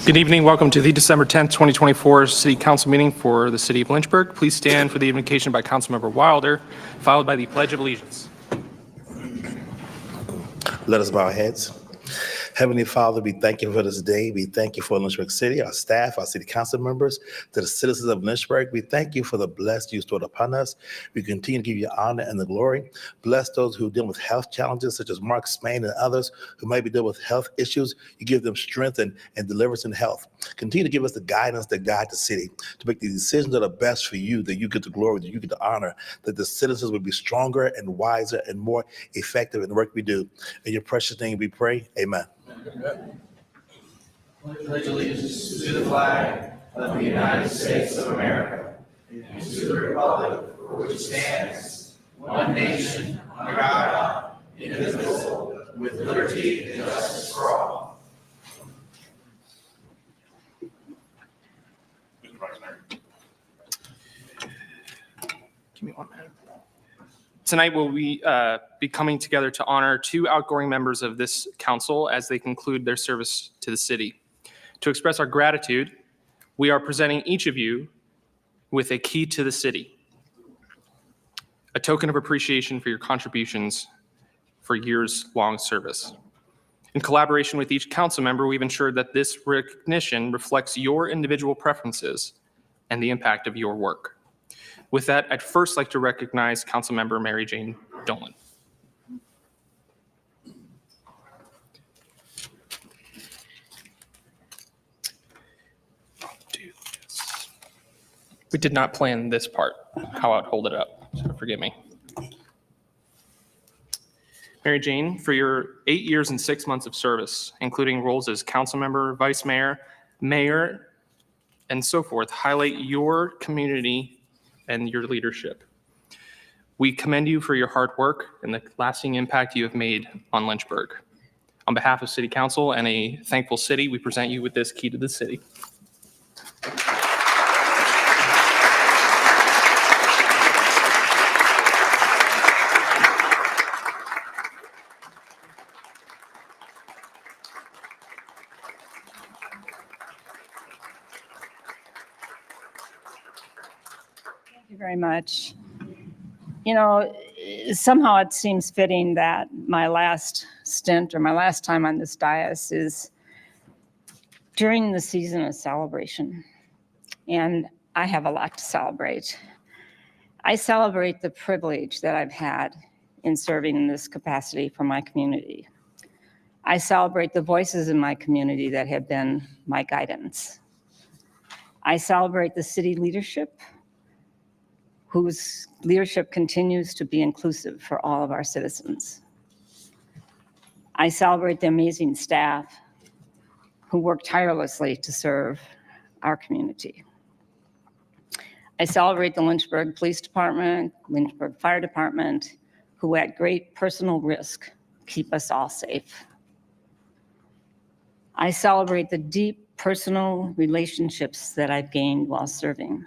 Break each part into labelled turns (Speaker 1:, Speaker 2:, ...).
Speaker 1: Good evening. Welcome to the December 10th, 2024 City Council meeting for the City of Lynchburg. Please stand for the invocation by Councilmember Wilder, followed by the Pledge of Allegiance.
Speaker 2: Let us bow our heads. Heavenly Father, we thank you for this day. We thank you for Lynchburg City, our staff, our city council members, to the citizens of Lynchburg. We thank you for the blessing you stored upon us. We continue to give you honor and the glory. Bless those who deal with health challenges, such as Mark Spain and others who may be dealing with health issues. You give them strength and deliverance in health. Continue to give us the guidance that guide the city to make the decisions that are best for you, that you get the glory, that you get the honor, that the citizens will be stronger and wiser and more effective in the work we do. In your precious name we pray, amen.
Speaker 3: Pledge allegiance to the flag of the United States of America and to the republic for which it stands, one nation, under God, indivisible, with liberty and justice for all.
Speaker 1: Give me 1 minute. Tonight we'll be coming together to honor two outgoing members of this council as they conclude their service to the city. To express our gratitude, we are presenting each of you with a key to the city, a token of appreciation for your contributions for years-long service. In collaboration with each council member, we've ensured that this recognition reflects your individual preferences and the impact of your work. With that, I'd first like to recognize Councilmember Mary Jane Dolan. I'll do this. We did not plan this part, how I'd hold it up, so forgive me. Mary Jane, for your 8 years and 6 months of service, including roles as council member, vice mayor, mayor, and so forth, highlight your community and your leadership. We commend you for your hard work and the lasting impact you have made on Lynchburg. On behalf of City Council and a thankful city, we present you with this key to the city.
Speaker 4: Thank you very much. You know, somehow it seems fitting that my last stint or my last time on this dais is during the season of celebration. And I have a lot to celebrate. I celebrate the privilege that I've had in serving in this capacity for my community. I celebrate the voices in my community that have been my guidance. I celebrate the city leadership, whose leadership continues to be inclusive for all of our citizens. I celebrate the amazing staff who work tirelessly to serve our community. I celebrate the Lynchburg Police Department, Lynchburg Fire Department, who at great personal risk keep us all safe. I celebrate the deep personal relationships that I've gained while serving.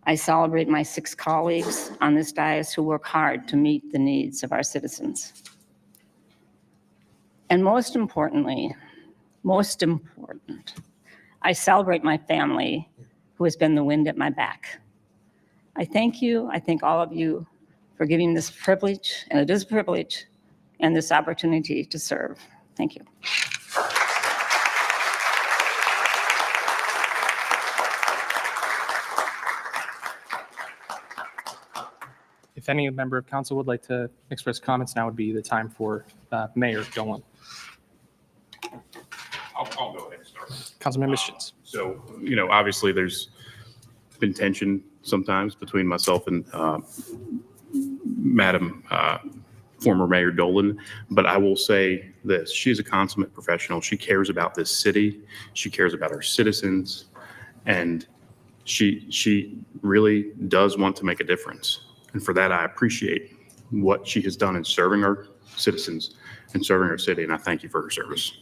Speaker 4: I celebrate my 6 colleagues on this dais who work hard to meet the needs of our citizens. And most important, I celebrate my family who has been the wind at my back. I thank you, I thank all of you for giving this privilege, and it is a privilege, and this opportunity to serve. Thank you.
Speaker 1: If any member of council would like to express comments, now would be the time for Mayor Dolan.
Speaker 5: I'll go ahead and start.
Speaker 1: Councilmember Shins.
Speaker 5: So, obviously there's been tension sometimes between myself and Madam former Mayor Dolan, but I will say this, she's a consummate professional. She cares about this city. She cares about our citizens, and she really does want to make a difference. And for that, I appreciate what she has done in serving our citizens and serving our city, and I thank you for her service.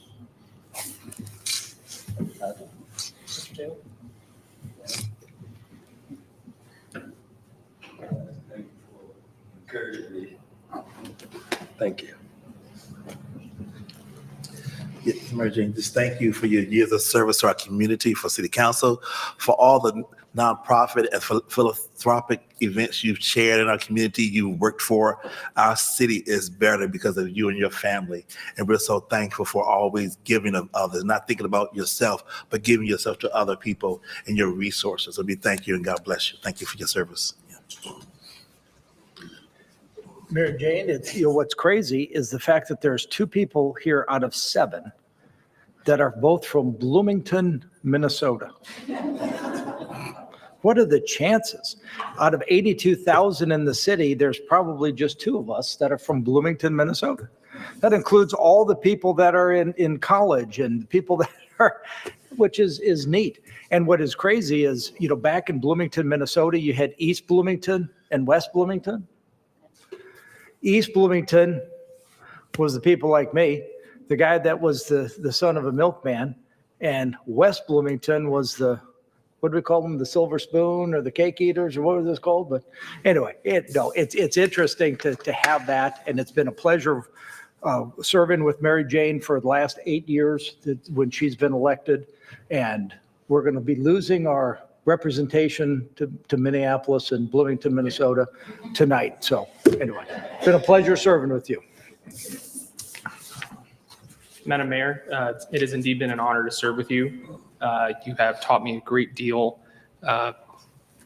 Speaker 2: Thank you. Yes, Mary Jane, just thank you for your years of service to our community, for City Council, for all the nonprofit and philanthropic events you've chaired in our community, you worked for. Our city is better because of you and your family. And we're so thankful for always giving of others, not thinking about yourself, but giving yourself to other people and your resources. So we thank you and God bless you. Thank you for your service. Yeah.
Speaker 6: Mary Jane, what's crazy is the fact that there's 2 people here out of 7 that are both from Bloomington, Minnesota. What are the chances? Out of 82,000 in the city, there's probably just 2 of us that are from Bloomington, Minnesota. That includes all the people that are in college and people that are, which is neat. And what is crazy is, back in Bloomington, Minnesota, you had East Bloomington and West Bloomington. East Bloomington was the people like me, the guy that was the son of a milkman, and West Bloomington was what do we call them? The silver spoon or the cake eaters, or what was this called? But anyway, it's interesting to have that, and it's been a pleasure serving with Mary Jane for the last 8 years when she's been elected, and we're going to be losing our representation to Minneapolis and Bloomington, Minnesota tonight. So anyway, it's been a pleasure serving with you.
Speaker 1: Madam Mayor, it has indeed been an honor to serve with you. You have taught me a great deal.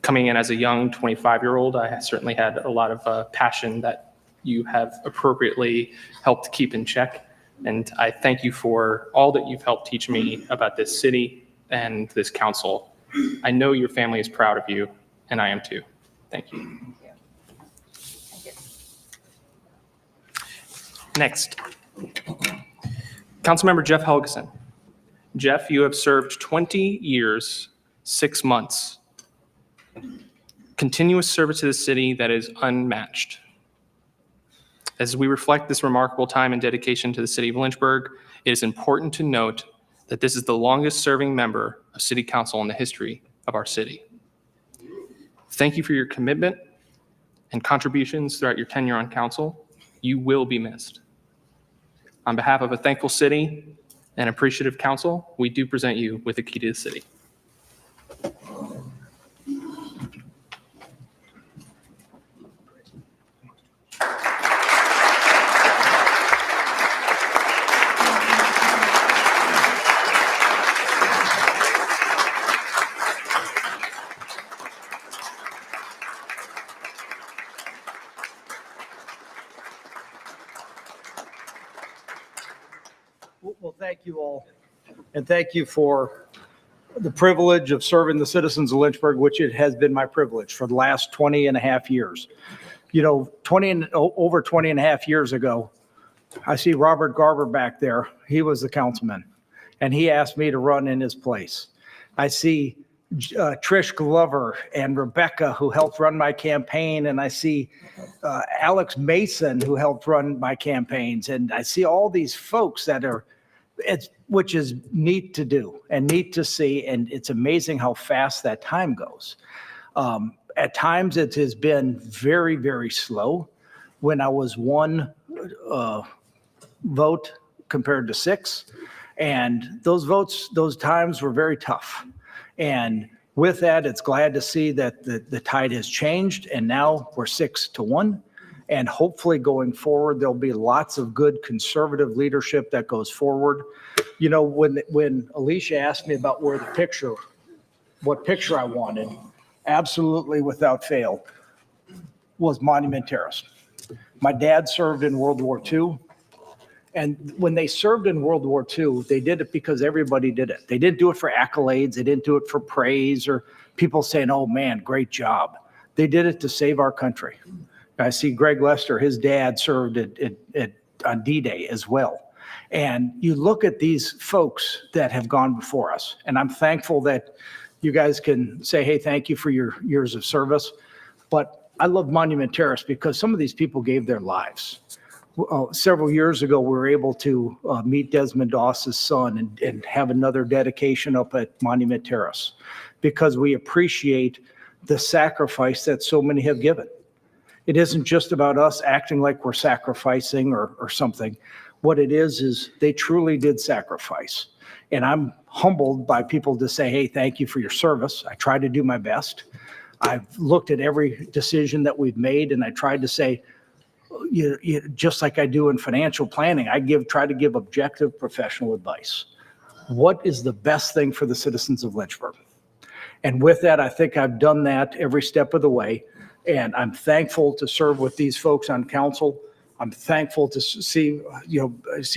Speaker 1: Coming in as a young 25-year-old, I certainly had a lot of passion that you have appropriately helped keep in check. And I thank you for all that you've helped teach me about this city and this council. I know your family is proud of you, and I am too. Thank you. Next, Councilmember Jeff Helgeson. Jeff, you have served 20 years, 6 months. Continuous service to the city that is unmatched. As we reflect this remarkable time and dedication to the city of Lynchburg, it is important to note that this is the longest serving member of city council in the history of our city. Thank you for your commitment and contributions throughout your tenure on council. You will be missed. On behalf of a thankful city and appreciative council, we do present you with the key to the city.
Speaker 6: Well, thank you all. And thank you for the privilege of serving the citizens of Lynchburg, which it has been my privilege for the last 20 and a half years. You know, over 20 and a half years ago, I see Robert Garber back there. He was the councilman, and he asked me to run in his place. I see Trish Glover and Rebecca, who helped run my campaign, and I see Alex Mason, who helped run my campaigns, and I see all these folks that are, which is neat to do and neat to see, and it's amazing how fast that time goes. At times, it has been very, very slow. When I was one vote compared to 6, and those times were very tough. And with that, it's glad to see that the tide has changed, and now we're 6-1. And hopefully going forward, there'll be lots of good conservative leadership that goes forward. You know, when Alicia asked me about what picture I wanted, absolutely without fail, was Monument Terrace. My dad served in World War II. And when they served in World War II, they did it because everybody did it. They didn't do it for accolades. They didn't do it for praise or people saying, oh man, great job. They did it to save our country. I see Greg Lester, his dad served on D-Day as well. And you look at these folks that have gone before us, and I'm thankful that you guys can say, hey, thank you for your years of service. But I love Monument Terrace because some of these people gave their lives. Several years ago, we were able to meet Desmond Doss's son and have another dedication up at Monument Terrace because we appreciate the sacrifice that so many have given. It isn't just about us acting like we're sacrificing or something. What it is they truly did sacrifice. And I'm humbled by people to say, hey, thank you for your service. I try to do my best. I've looked at every decision that we've made, and I tried to say, just like I do in financial planning, I try to give objective professional advice. What is the best thing for the citizens of Lynchburg? And with that, I think I've done that every step of the way. And I'm thankful to serve with these folks on council. I'm thankful to see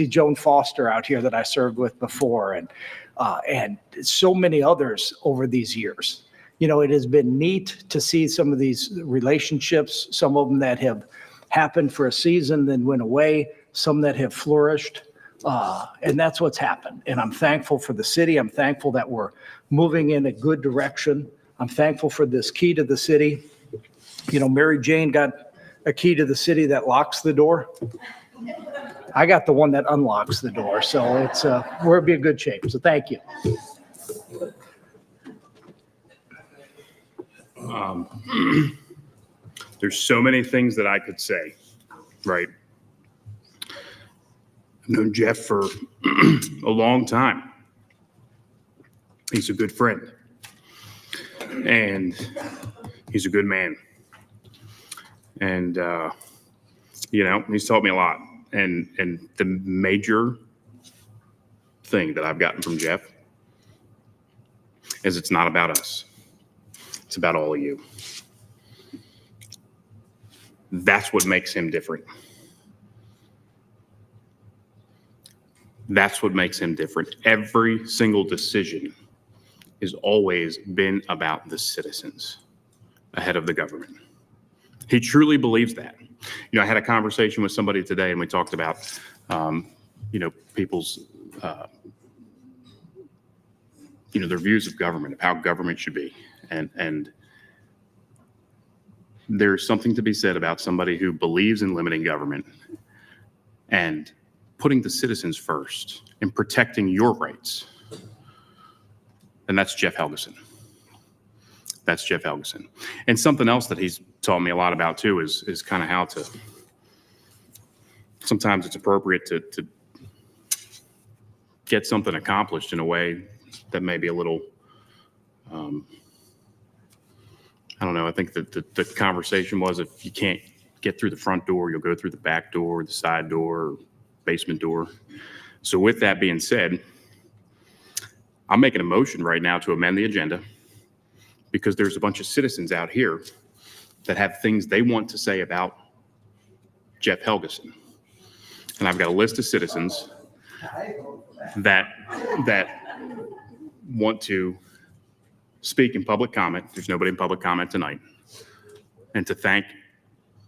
Speaker 6: Joan Foster out here that I served with before, and so many others over these years. You know, it has been neat to see some of these relationships, some of them that have happened for a season, then went away, some that have flourished. And that's what's happened. And I'm thankful for the city. I'm thankful that we're moving in a good direction. I'm thankful for this key to the city. You know, Mary Jane got a key to the city that locks the door. I got the one that unlocks the door. So it's we're in good shape. So thank you.
Speaker 5: There's so many things that I could say, right? I've known Jeff for a long time. He's a good friend. And he's a good man. And, he's taught me a lot. And the major thing that I've gotten from Jeff is it's not about us. It's about all of you. That's what makes him different. That's what makes him different. Every single decision has always been about the citizens ahead of the government. He truly believes that. I had a conversation with somebody today and we talked about, people's, their views of government, of how government should be. And there's something to be said about somebody who believes in limiting government and putting the citizens first and protecting your rights. And that's Jeff Helgeson. That's Jeff Helgeson. And something else that he's taught me a lot about too is kind of how to, sometimes it's appropriate to get something accomplished in a way that may be a little, I don't know. I think that the conversation was, if you can't get through the front door, you'll go through the back door, the side door, basement door. So with that being said, I'm making a motion right now to amend the agenda because there's a bunch of citizens out here that have things they want to say about Jeff Helgeson. And I've got a list of citizens that want to speak in public comment. There's nobody in public comment tonight. And to thank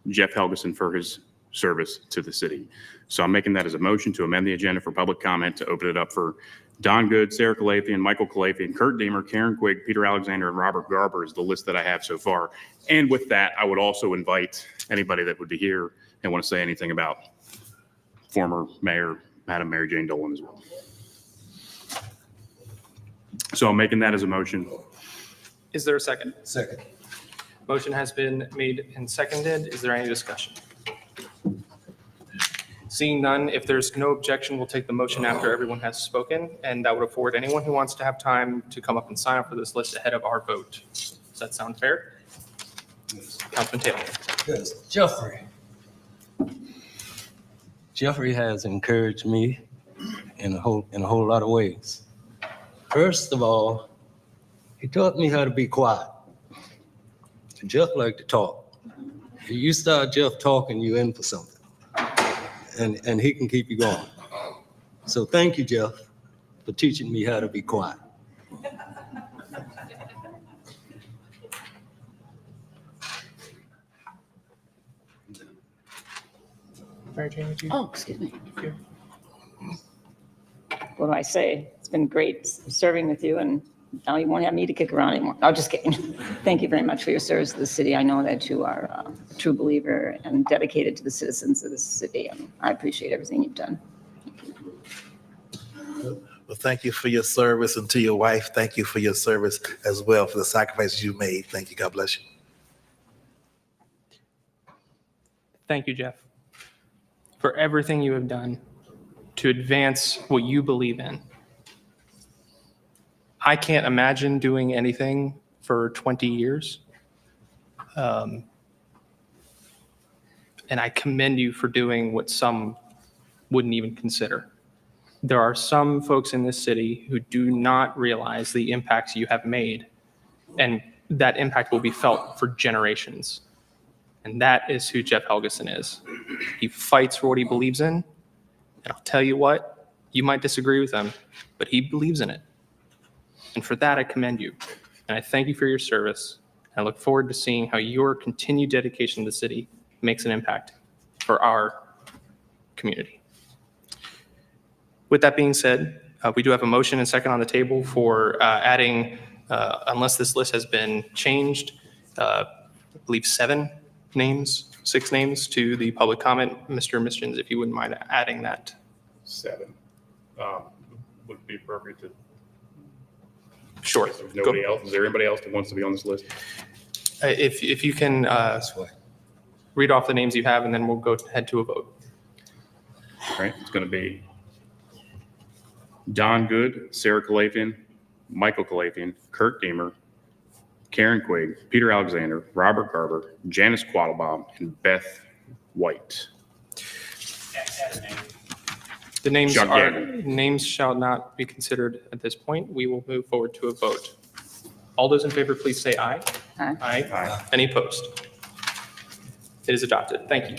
Speaker 5: Jeff Helgeson for his service to the city. So I'm making that as a motion to amend the agenda for public comment, to open it up for Don Good, Sarah Calafian, Michael Calafian, Kurt Deemer, Karen Quigg, Peter Alexander, and Robert Garber is the list that I have so far. And with that, I would also invite anybody that would be here and want to say anything about former Mayor, Madam Mary Jane Dolan as well. So I'm making that as a motion.
Speaker 1: Is there a second?
Speaker 3: Second.
Speaker 1: Motion has been made and seconded. Is there any discussion? Seeing none, if there's no objection, we'll take the motion after everyone has spoken, and that would afford anyone who wants to have time to come up and sign up for this list ahead of our vote. Does that sound fair? Councilman Taylor.
Speaker 7: Yes, Jeffrey has encouraged me in a whole lot of ways. First of all, he taught me how to be quiet. Jeff liked to talk. If you start Jeff talking, you're in for something. And he can keep you going. So thank you, Jeff, for teaching me how to be quiet.
Speaker 1: Mary Jane, would you?
Speaker 4: Oh, excuse me. What do I say? It's been great serving with you, and now you won't have me to kick around anymore. No, just kidding. Thank you very much for your service to the city. I know that you are a true believer and dedicated to the citizens of this city, and I appreciate everything you've done.
Speaker 2: Well, thank you for your service, and to your wife, thank you for your service as well, for the sacrifices you made. Thank you. God bless you.
Speaker 1: Thank you, Jeff, for everything you have done to advance what you believe in. I can't imagine doing anything for 20 years. And I commend you for doing what some wouldn't even consider. There are some folks in this city who do not realize the impacts you have made, and that impact will be felt for generations. And that is who Jeff Helgeson is. He fights for what he believes in. And I'll tell you what, you might disagree with him, but he believes in it. And for that, I commend you. And I thank you for your service. I look forward to seeing how your continued dedication to the city makes an impact for our community. With that being said, we do have a motion and second on the table for adding, unless this list has been changed, I believe 6 names to the public comment. Mr. Mischins, if you wouldn't mind adding that.
Speaker 5: 7. Would it be appropriate to?
Speaker 1: Sure.
Speaker 5: If there's nobody else, is there anybody else that wants to be on this list?
Speaker 1: If you can read off the names you have, and then we'll go ahead to a vote.
Speaker 5: All right, it's going to be Don Good, Sarah Calafian, Michael Calafian, Kurt Deemer, Karen Quigg, Peter Alexander, Robert Garber, Janice Quattlebaum, and Beth White.
Speaker 1: The names
Speaker 5: Chuck
Speaker 1: are
Speaker 5: Gagnon.
Speaker 1: names shall not be considered at this point. We will move forward to a vote. All those in favor, please say aye.
Speaker 4: Aye.
Speaker 1: Aye.
Speaker 5: Aye.
Speaker 1: Any opposed? It is adopted. Thank you.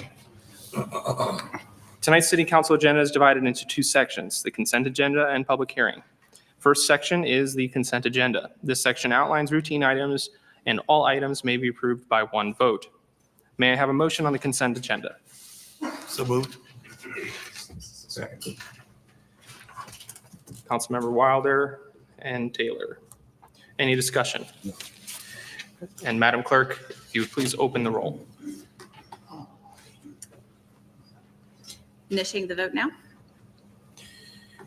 Speaker 1: Tonight's city council agenda is divided into 2 sections, the consent agenda and public hearing. First section is the consent agenda. This section outlines routine items, and all items may be approved by one vote. May I have a motion on the consent agenda?
Speaker 2: So moved.
Speaker 1: Councilmember Wilder and Taylor. Any discussion? And Madam Clerk, if you would please open the roll.
Speaker 8: Initiating the vote now?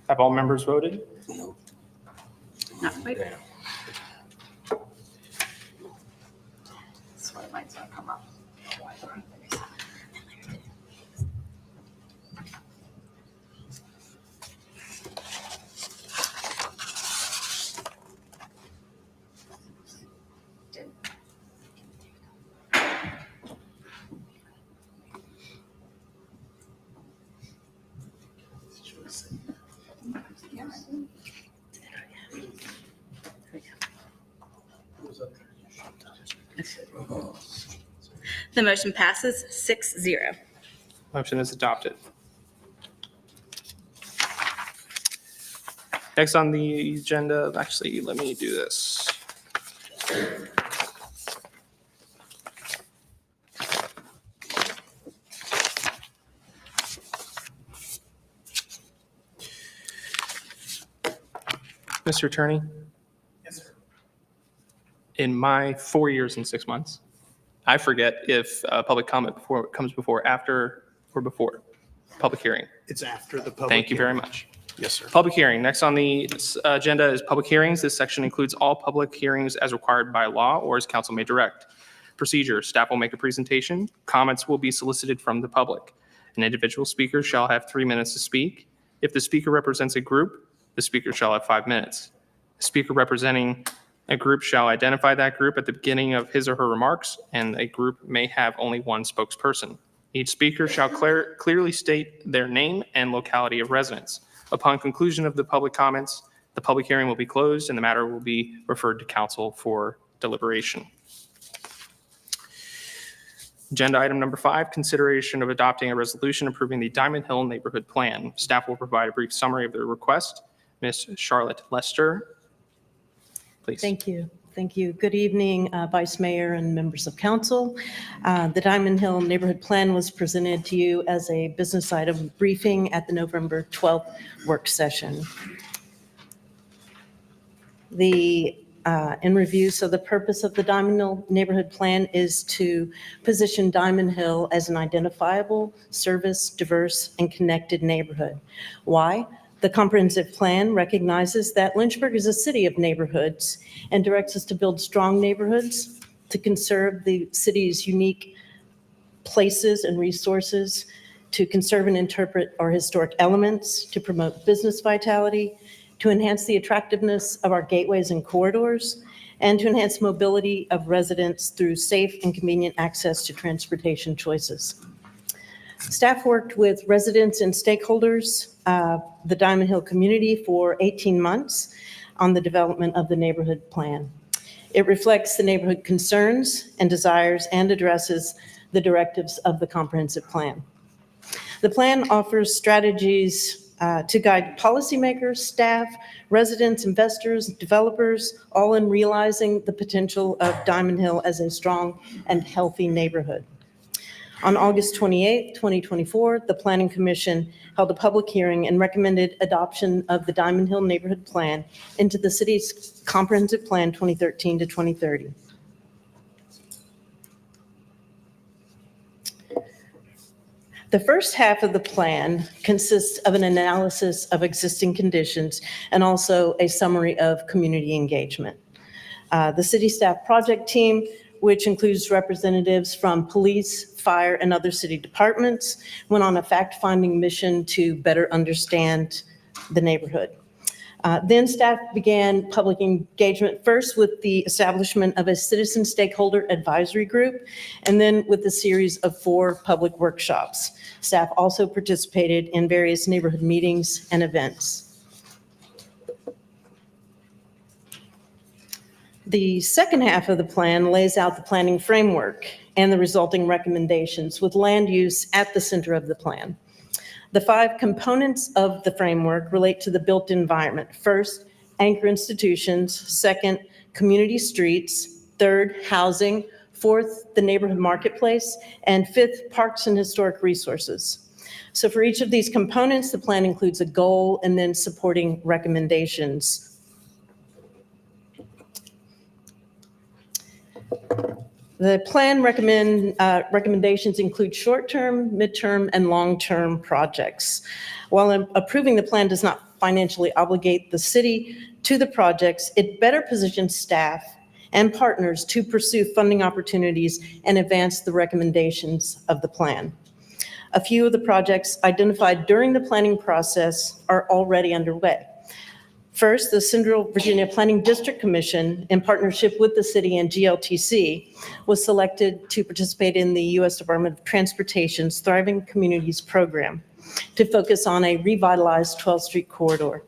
Speaker 1: Have all members voted?
Speaker 8: Not quite. The motion passes 6-0.
Speaker 1: Motion is adopted. Next on the agenda, actually, let me do this. Mr. Attorney? Yes, sir. In my 4 years and 6 months, I forget if public comment comes before, after, or before public hearing.
Speaker 9: It's after the public.
Speaker 1: Thank you very
Speaker 9: hearing.
Speaker 1: much.
Speaker 9: Yes, sir.
Speaker 1: Public hearing. Next on the agenda is public hearings. This section includes all public hearings as required by law or as council may direct. Procedure. Staff will make a presentation. Comments will be solicited from the public. An individual speaker shall have 3 minutes to speak. If the speaker represents a group, the speaker shall have 5 minutes. The speaker representing a group shall identify that group at the beginning of his or her remarks, and a group may have only one spokesperson. Each speaker shall clearly state their name and locality of residence. Upon conclusion of the public comments, the public hearing will be closed and the matter will be referred to council for deliberation. Agenda item number 5, consideration of adopting a resolution approving the Diamond Hill Neighborhood Plan. Staff will provide a brief summary of the request. Ms. Charlotte Lester, please.
Speaker 10: Thank you. Thank you. Good evening, Vice Mayor and members of council. The Diamond Hill Neighborhood Plan was presented to you as a business item briefing at the November 12th work session. In review, so the purpose of the Diamond Hill Neighborhood Plan is to position Diamond Hill as an identifiable, service, diverse, and connected neighborhood. Why? The comprehensive plan recognizes that Lynchburg is a city of neighborhoods and directs us to build strong neighborhoods, to conserve the city's unique places and resources, to conserve and interpret our historic elements, to promote business vitality, to enhance the attractiveness of our gateways and corridors, and to enhance mobility of residents through safe and convenient access to transportation choices. Staff worked with residents and stakeholders, the Diamond Hill community, for 18 months on the development of the neighborhood plan. It reflects the neighborhood concerns and desires and addresses the directives of the comprehensive plan. The plan offers strategies to guide policymakers, staff, residents, investors, developers, all in realizing the potential of Diamond Hill as a strong and healthy neighborhood. On August 28, 2024, the Planning Commission held a public hearing and recommended adoption of the Diamond Hill Neighborhood Plan into the city's Comprehensive Plan 2013 to 2030. The first half of the plan consists of an analysis of existing conditions and also a summary of community engagement. The city staff project team, which includes representatives from police, fire, and other city departments, went on a fact-finding mission to better understand the neighborhood. Then staff began public engagement, first with the establishment of a citizen stakeholder advisory group, and then with a series of 4 public workshops. Staff also participated in various neighborhood meetings and events. The second half of the plan lays out the planning framework and the resulting recommendations, with land use at the center of the plan. The 5 components of the framework relate to the built environment. First, anchor institutions. Second, community streets. Third, housing. Fourth, the neighborhood marketplace. And fifth, parks and historic resources. So for each of these components, the plan includes a goal and then supporting recommendations. The plan recommendations include short-term, midterm, and long-term projects. While approving the plan does not financially obligate the city to the projects, it better positions staff and partners to pursue funding opportunities and advance the recommendations of the plan. A few of the projects identified during the planning process are already underway. First, the Central Virginia Planning District Commission, in partnership with the city and GLTC, was selected to participate in the U.S. Department of Transportation's Thriving Communities program to focus on a revitalized 12th Street corridor.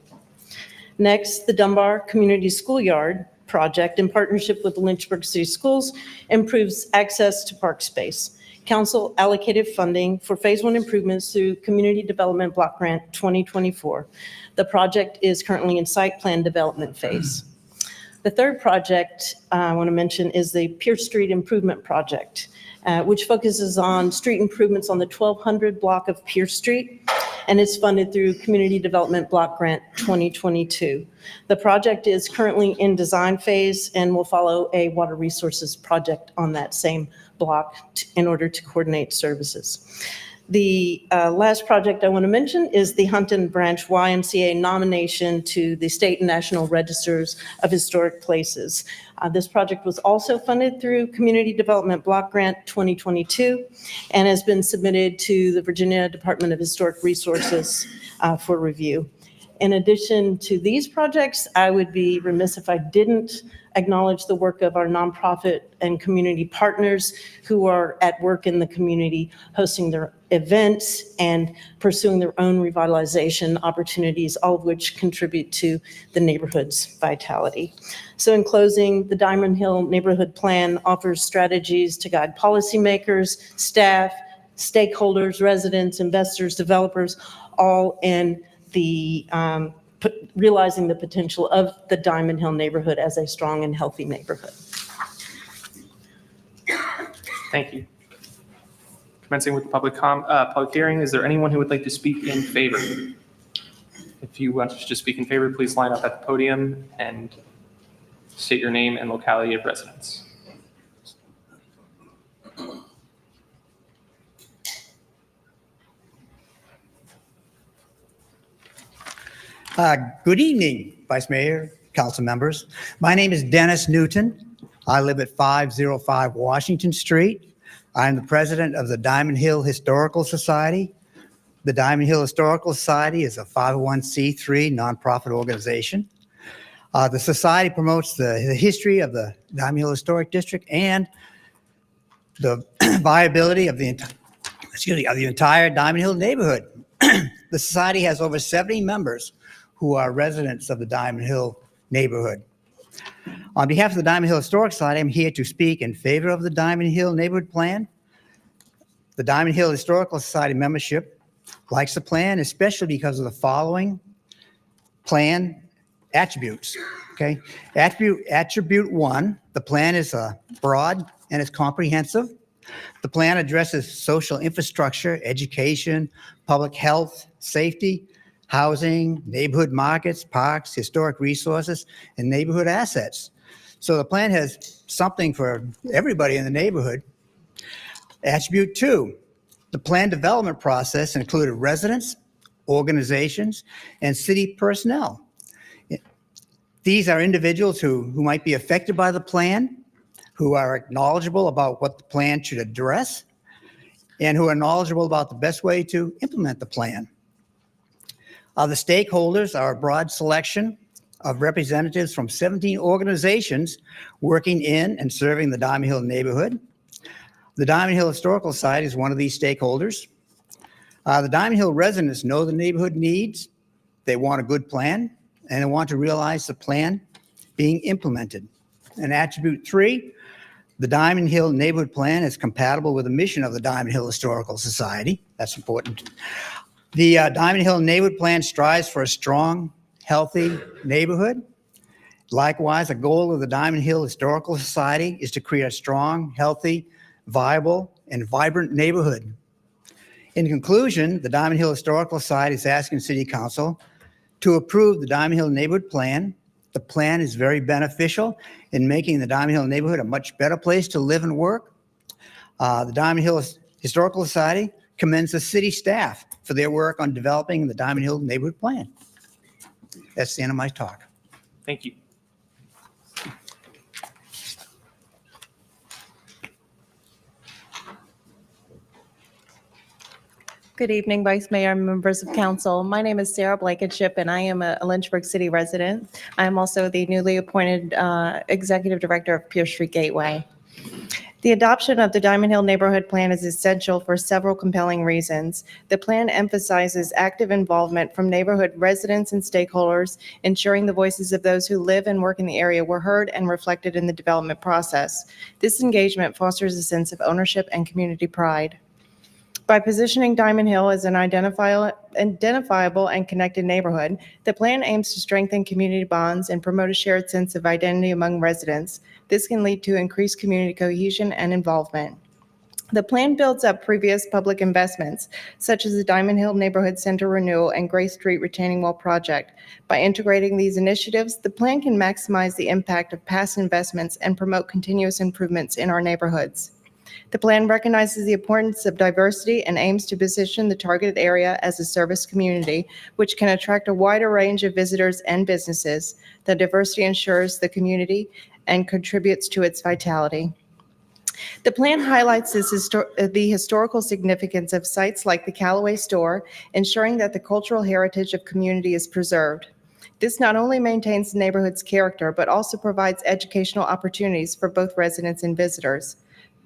Speaker 10: Next, the Dunbar Community Schoolyard project, in partnership with the Lynchburg City Schools, improves access to park space. Council allocated funding for Phase 1 improvements through Community Development Block Grant 2024. The project is currently in site plan development phase. The third project I want to mention is the Pierce Street Improvement Project, which focuses on street improvements on the 1200 block of Pierce Street, and is funded through Community Development Block Grant 2022. The project is currently in design phase and will follow a water resources project on that same block in order to coordinate services. The last project I want to mention is the Hunton Branch YMCA nomination to the state and national registers of historic places. This project was also funded through Community Development Block Grant 2022 and has been submitted to the Virginia Department of Historic Resources for review. In addition to these projects, I would be remiss if I didn't acknowledge the work of our nonprofit and community partners who are at work in the community, hosting their events and pursuing their own revitalization opportunities, all of which contribute to the neighborhood's vitality. So in closing, the Diamond Hill Neighborhood Plan offers strategies to guide policymakers, staff, stakeholders, residents, investors, developers, all in the realizing the potential of the Diamond Hill neighborhood as a strong and healthy neighborhood.
Speaker 1: Thank you. Commencing with the public hearing, is there anyone who would like to speak in favor? If you want to speak in favor, please line up at the podium and state your name and locality of residence.
Speaker 9: Good evening, Vice Mayor, council members. My name is Dennis Newton. I live at 505 Washington Street. I'm the president of the Diamond Hill Historical Society. The Diamond Hill Historical Society is a 501c3 nonprofit organization. The society promotes the history of the Diamond Hill Historic District and the viability of the entire Diamond Hill neighborhood. The society has over 70 members who are residents of the Diamond Hill neighborhood. On behalf of the Diamond Hill Historic Society, I'm here to speak in favor of the Diamond Hill Neighborhood Plan. The Diamond Hill Historical Society membership likes the plan, especially because of the following plan attributes. Okay, attribute 1, the plan is broad and it's comprehensive. The plan addresses social infrastructure, education, public health, safety, housing, neighborhood markets, parks, historic resources, and neighborhood assets. So the plan has something for everybody in the neighborhood. Attribute 2, the plan development process included residents, organizations, and city personnel. These are individuals who might be affected by the plan, who are knowledgeable about what the plan should address, and who are knowledgeable about the best way to implement the plan. The stakeholders are a broad selection of representatives from 17 organizations working in and serving the Diamond Hill neighborhood. The Diamond Hill Historical Society is one of these stakeholders. The Diamond Hill residents know the neighborhood needs, they want a good plan, and they want to realize the plan being implemented. And attribute 3, the Diamond Hill Neighborhood Plan is compatible with the mission of the Diamond Hill Historical Society. That's important. The Diamond Hill Neighborhood Plan strives for a strong, healthy neighborhood, Likewise, a goal of the Diamond Hill Historical Society is to create a strong, healthy, viable, and vibrant neighborhood. In conclusion, the Diamond Hill Historical Society is asking City Council to approve the Diamond Hill Neighborhood Plan. The plan is very beneficial in making the Diamond Hill neighborhood a much better place to live and work. The Diamond Hill Historical Society commends the city staff for their work on developing the Diamond Hill Neighborhood Plan. That's the end of my talk.
Speaker 1: Thank you.
Speaker 11: Good evening, Vice Mayor and members of council. My name is Sarah Blankenship, and I am a Lynchburg City resident. I am also the newly appointed Executive Director of Pierce Street Gateway. The adoption of the Diamond Hill Neighborhood Plan is essential for several compelling reasons. The plan emphasizes active involvement from neighborhood residents and stakeholders, ensuring the voices of those who live and work in the area were heard and reflected in the development process. This engagement fosters a sense of ownership and community pride. By positioning Diamond Hill as an identifiable and connected neighborhood, the plan aims to strengthen community bonds and promote a shared sense of identity among residents. This can lead to increased community cohesion and involvement. The plan builds up previous public investments, such as the Diamond Hill Neighborhood Center renewal and Gray Street retaining wall project. By integrating these initiatives, the plan can maximize the impact of past investments and promote continuous improvements in our neighborhoods. The plan recognizes the importance of diversity and aims to position the targeted area as a service community, which can attract a wider range of visitors and businesses. The diversity ensures the community and contributes to its vitality. The plan highlights the historical significance of sites like the Callaway store, ensuring that the cultural heritage of community is preserved. This not only maintains the neighborhood's character, but also provides educational opportunities for both residents and visitors.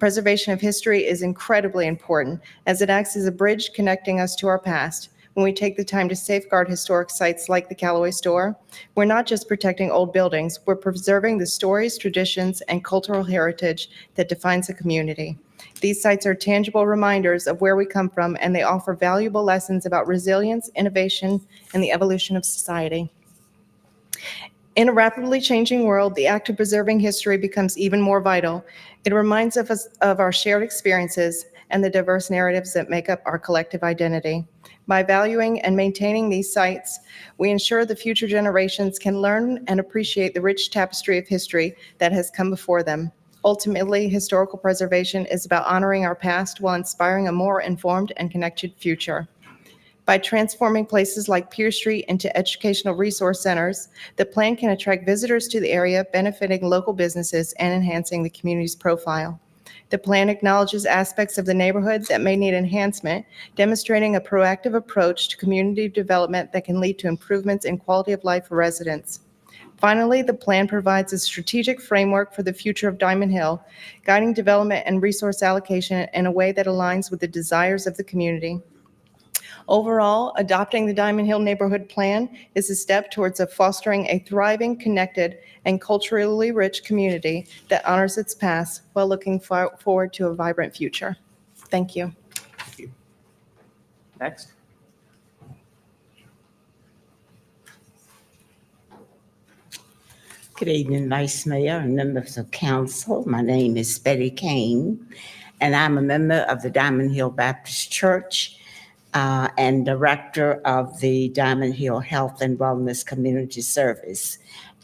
Speaker 11: Preservation of history is incredibly important as it acts as a bridge connecting us to our past. When we take the time to safeguard historic sites like the Callaway store, we're not just protecting old buildings, we're preserving the stories, traditions, and cultural heritage that defines a community. These sites are tangible reminders of where we come from, and they offer valuable lessons about resilience, innovation, and the evolution of society. In a rapidly changing world, the act of preserving history becomes even more vital. It reminds us of our shared experiences and the diverse narratives that make up our collective identity. By valuing and maintaining these sites, we ensure the future generations can learn and appreciate the rich tapestry of history that has come before them. Ultimately, historical preservation is about honoring our past while inspiring a more informed and connected future. By transforming places like Pierce Street into educational resource centers, the plan can attract visitors to the area, benefiting local businesses and enhancing the community's profile. The plan acknowledges aspects of the neighborhood that may need enhancement, demonstrating a proactive approach to community development that can lead to improvements in quality of life for residents. Finally, the plan provides a strategic framework for the future of Diamond Hill, guiding development and resource allocation in a way that aligns with the desires of the community. Overall, adopting the Diamond Hill Neighborhood Plan is a step towards fostering a thriving, connected, and culturally rich community that honors its past while looking forward to a vibrant future. Thank you.
Speaker 1: Next.
Speaker 12: Good evening, Vice Mayor and members of council. My name is Betty Kane, and I'm a member of the Diamond Hill Baptist Church and director of the Diamond Hill Health and Wellness Community Service,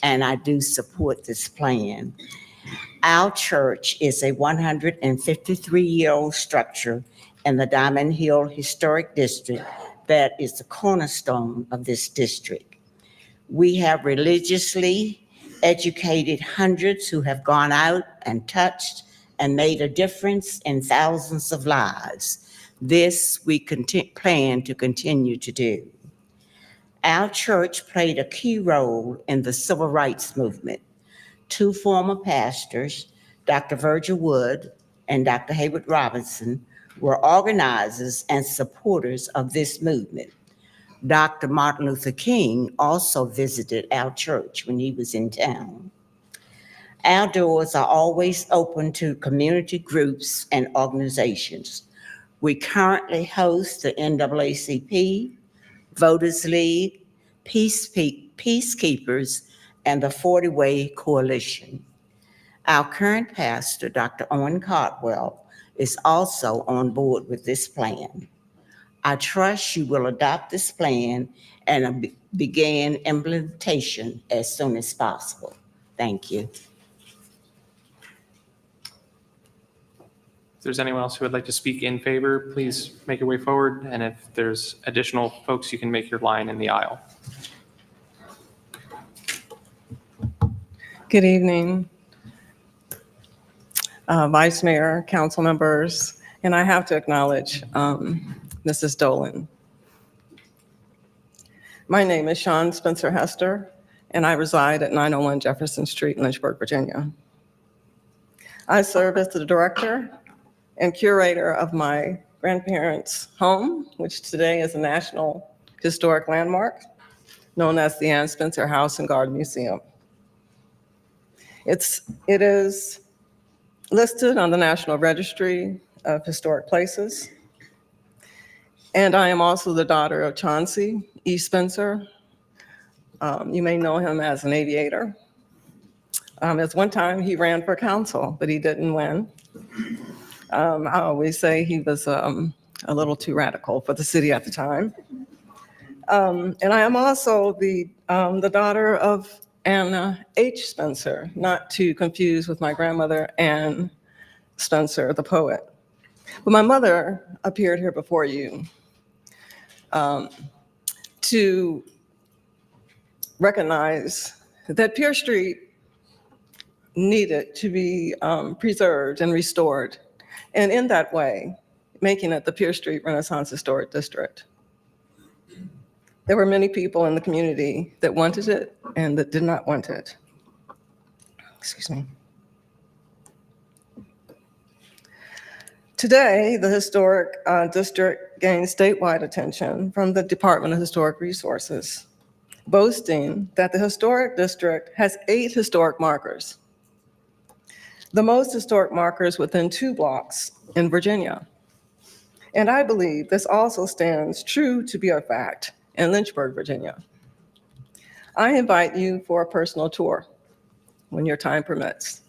Speaker 12: and I do support this plan. Our church is a 153-year-old structure in the Diamond Hill Historic District that is the cornerstone of this district. We have religiously educated hundreds who have gone out and touched and made a difference in thousands of lives. This we plan to continue to do. Our church played a key role in the civil rights movement. Two former pastors, Dr. Virgil Wood and Dr. Hayward Robinson, were organizers and supporters of this movement. Dr. Martin Luther King also visited our church when he was in town. Our doors are always open to community groups and organizations. We currently host the NAACP, Voters League, Peacekeepers, and the 40-Way Coalition. Our current pastor, Dr. Owen Cardwell, is also on board with this plan. I trust you will adopt this plan and begin implementation as soon as possible. Thank you.
Speaker 1: If there's anyone else who would like to speak in favor, please make your way forward. And if there's additional folks, you can make your line in the aisle.
Speaker 13: Good evening, Vice Mayor, council members, and I have to acknowledge Mrs. Dolan. My name is Shawn Spencer Hester, and I reside at 901 Jefferson Street, Lynchburg, Virginia. I serve as the director and curator of my grandparents' home, which today is a National Historic Landmark, known as the Ann Spencer House and Garden Museum. It is listed on the National Registry of Historic Places. And I am also the daughter of Chauncey E. Spencer. You may know him as an aviator. At one time, he ran for council, but he didn't win. I always say he was a little too radical for the city at the time. And I am also the daughter of Anna H. Spencer, not to confuse with my grandmother, Ann Spencer, the poet. But my mother appeared here before you to recognize that Pierce Street needed to be preserved and restored, and in that way, making it the Pierce Street Renaissance Historic District. There were many people in the community that wanted it and that did not want it. Excuse me. Today, the historic district gains statewide attention from the Department of Historic Resources, boasting that the historic district has 8 historic markers, the most historic markers within 2 blocks in Virginia. And I believe this also stands true to be a fact in Lynchburg, Virginia. I invite you for a personal tour when your time permits.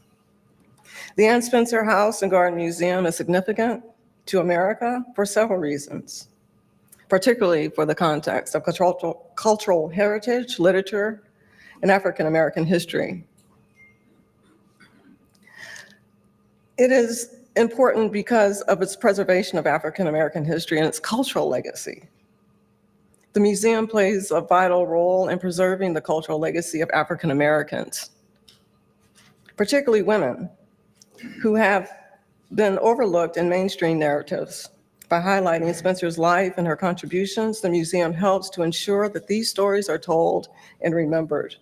Speaker 13: The Ann Spencer House and Garden Museum is significant to America for several reasons, particularly for the context of cultural heritage, literature, and African American history. It is important because of its preservation of African American history and its cultural legacy. The museum plays a vital role in preserving the cultural legacy of African Americans, particularly women, who have been overlooked in mainstream narratives. By highlighting Spencer's life and her contributions, the museum helps to ensure that these stories are told and remembered,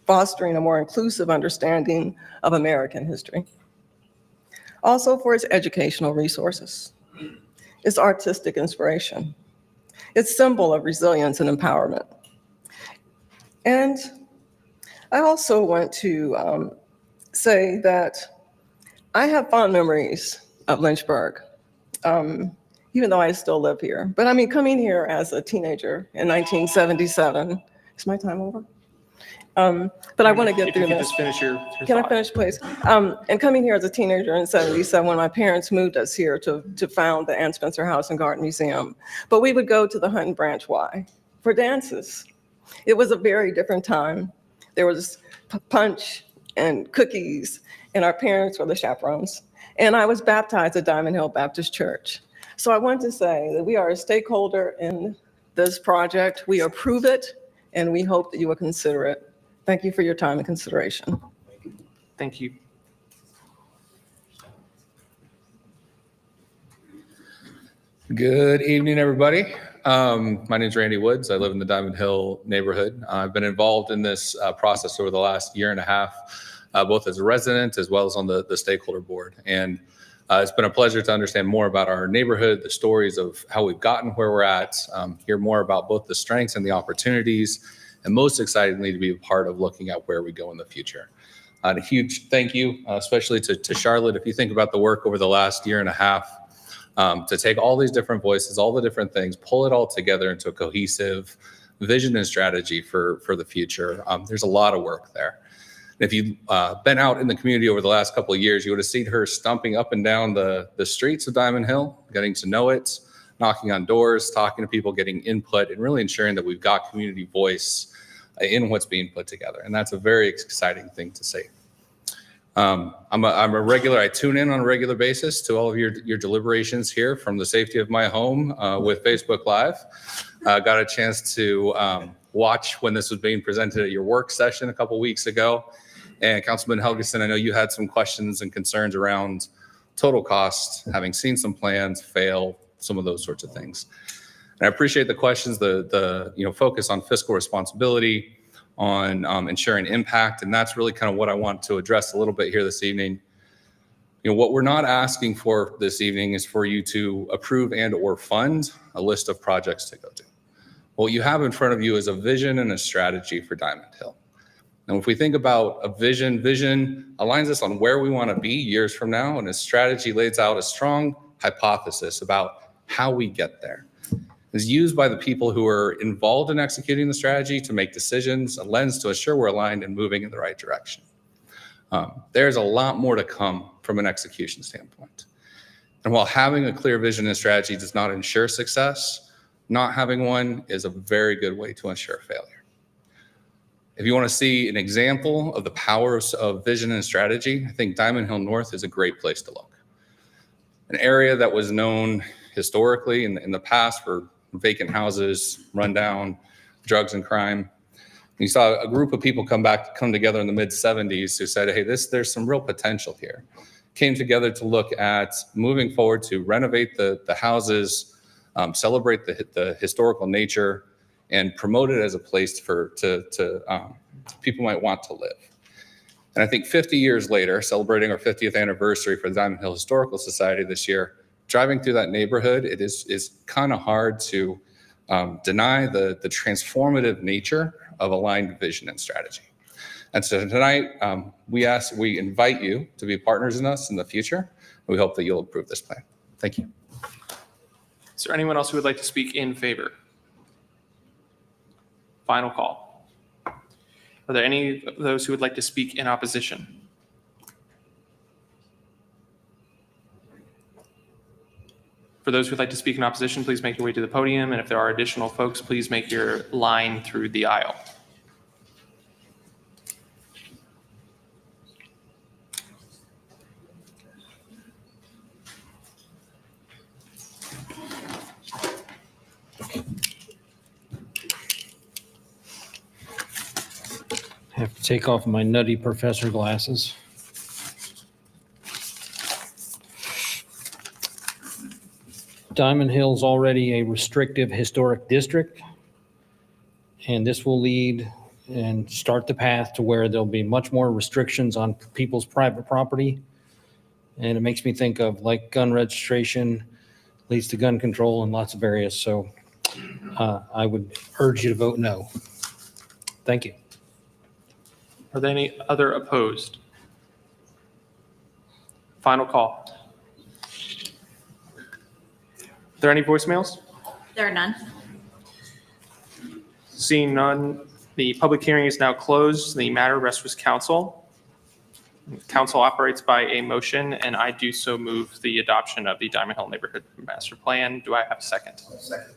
Speaker 13: fostering a more inclusive understanding of American history. Also for its educational resources, its artistic inspiration, its symbol of resilience and empowerment. And I also want to say that I have fond memories of Lynchburg, even though I still live here. But I mean, coming here as a teenager in 1977, is my time over? But I want to get through this.
Speaker 1: Just finish your
Speaker 13: Can I
Speaker 1: thought.
Speaker 13: finish, please? And coming here as a teenager in 77, when my parents moved us here to found the Ann Spencer House and Garden Museum. But we would go to the Hunt and Branch Y for dances. It was a very different time. There was punch and cookies, and our parents were the chaperones. And I was baptized at Diamond Hill Baptist Church. So I want to say that we are a stakeholder in this project. We approve it, and we hope that you will consider it. Thank you for your time and consideration.
Speaker 1: Thank you.
Speaker 14: Good evening, everybody. My name is Randy Woods. I live in the Diamond Hill neighborhood. I've been involved in this process over the last year and a half, both as a resident as well as on the stakeholder board. And it's been a pleasure to understand more about our neighborhood, the stories of how we've gotten where we're at, hear more about both the strengths and the opportunities, and most excitingly, to be a part of looking at where we go in the future. And a huge thank you, especially to Charlotte. If you think about the work over the last year and a half, to take all these different voices, all the different things, pull it all together into a cohesive vision and strategy for the future. There's a lot of work there. If you've been out in the community over the last couple of years, you would have seen her stomping up and down the streets of Diamond Hill, getting to know it, knocking on doors, talking to people, getting input, and really ensuring that we've got community voice in what's being put together. And that's a very exciting thing to see. I'm a regular, I tune in on a regular basis to all of your deliberations here from the safety of my home with Facebook Live. Got a chance to watch when this was being presented at your work session a couple weeks ago. And Councilman Helgeson, I know you had some questions and concerns around total cost, having seen some plans fail, some of those sorts of things. And I appreciate the questions, the focus on fiscal responsibility, on ensuring impact, and that's really kind of what I want to address a little bit here this evening. What we're not asking for this evening is for you to approve and or fund a list of projects to go to. What you have in front of you is a vision and a strategy for Diamond Hill. And if we think about a vision aligns us on where we want to be years from now, and a strategy lays out a strong hypothesis about how we get there. Is used by the people who are involved in executing the strategy to make decisions, a lens to assure we're aligned and moving in the right direction. There's a lot more to come from an execution standpoint. And while having a clear vision and strategy does not ensure success, not having one is a very good way to ensure failure. If you want to see an example of the powers of vision and strategy, I think Diamond Hill North is a great place to look. An area that was known historically in the past for vacant houses, rundown, drugs and crime. You saw a group of people come together in the mid-70s who said, hey, there's some real potential here. Came together to look at moving forward to renovate the houses, celebrate the historical nature, and promote it as a place people might want to live. And I think 50 years later, celebrating our 50th anniversary for the Diamond Hill Historical Society this year, driving through that neighborhood, it is kind of hard to deny the transformative nature of aligned vision and strategy. And so tonight, we invite you to be partners in us in the future. We hope that you'll approve this plan. Thank you.
Speaker 1: Is there anyone else who would like to speak in favor? Final call. Are there any of those who would like to speak in opposition? For those who would like to speak in opposition, please make your way to the podium. And if there are additional folks, please make your line through the aisle.
Speaker 15: Have to take off my nutty professor glasses. Diamond Hill's already a restrictive historic district, and this will lead and start the path to where there'll be much more restrictions on people's private property. And it makes me think of like gun registration leads to gun control in lots of areas. So I would urge you to vote no. Thank you.
Speaker 1: Are there any other opposed? Final call. Are there any voicemails?
Speaker 8: There are none.
Speaker 1: Seeing none, the public hearing is now closed. The matter rests with council. Council operates by a motion, and I do so move the adoption of the Diamond Hill Neighborhood Master Plan. Do I have a second?
Speaker 2: Second.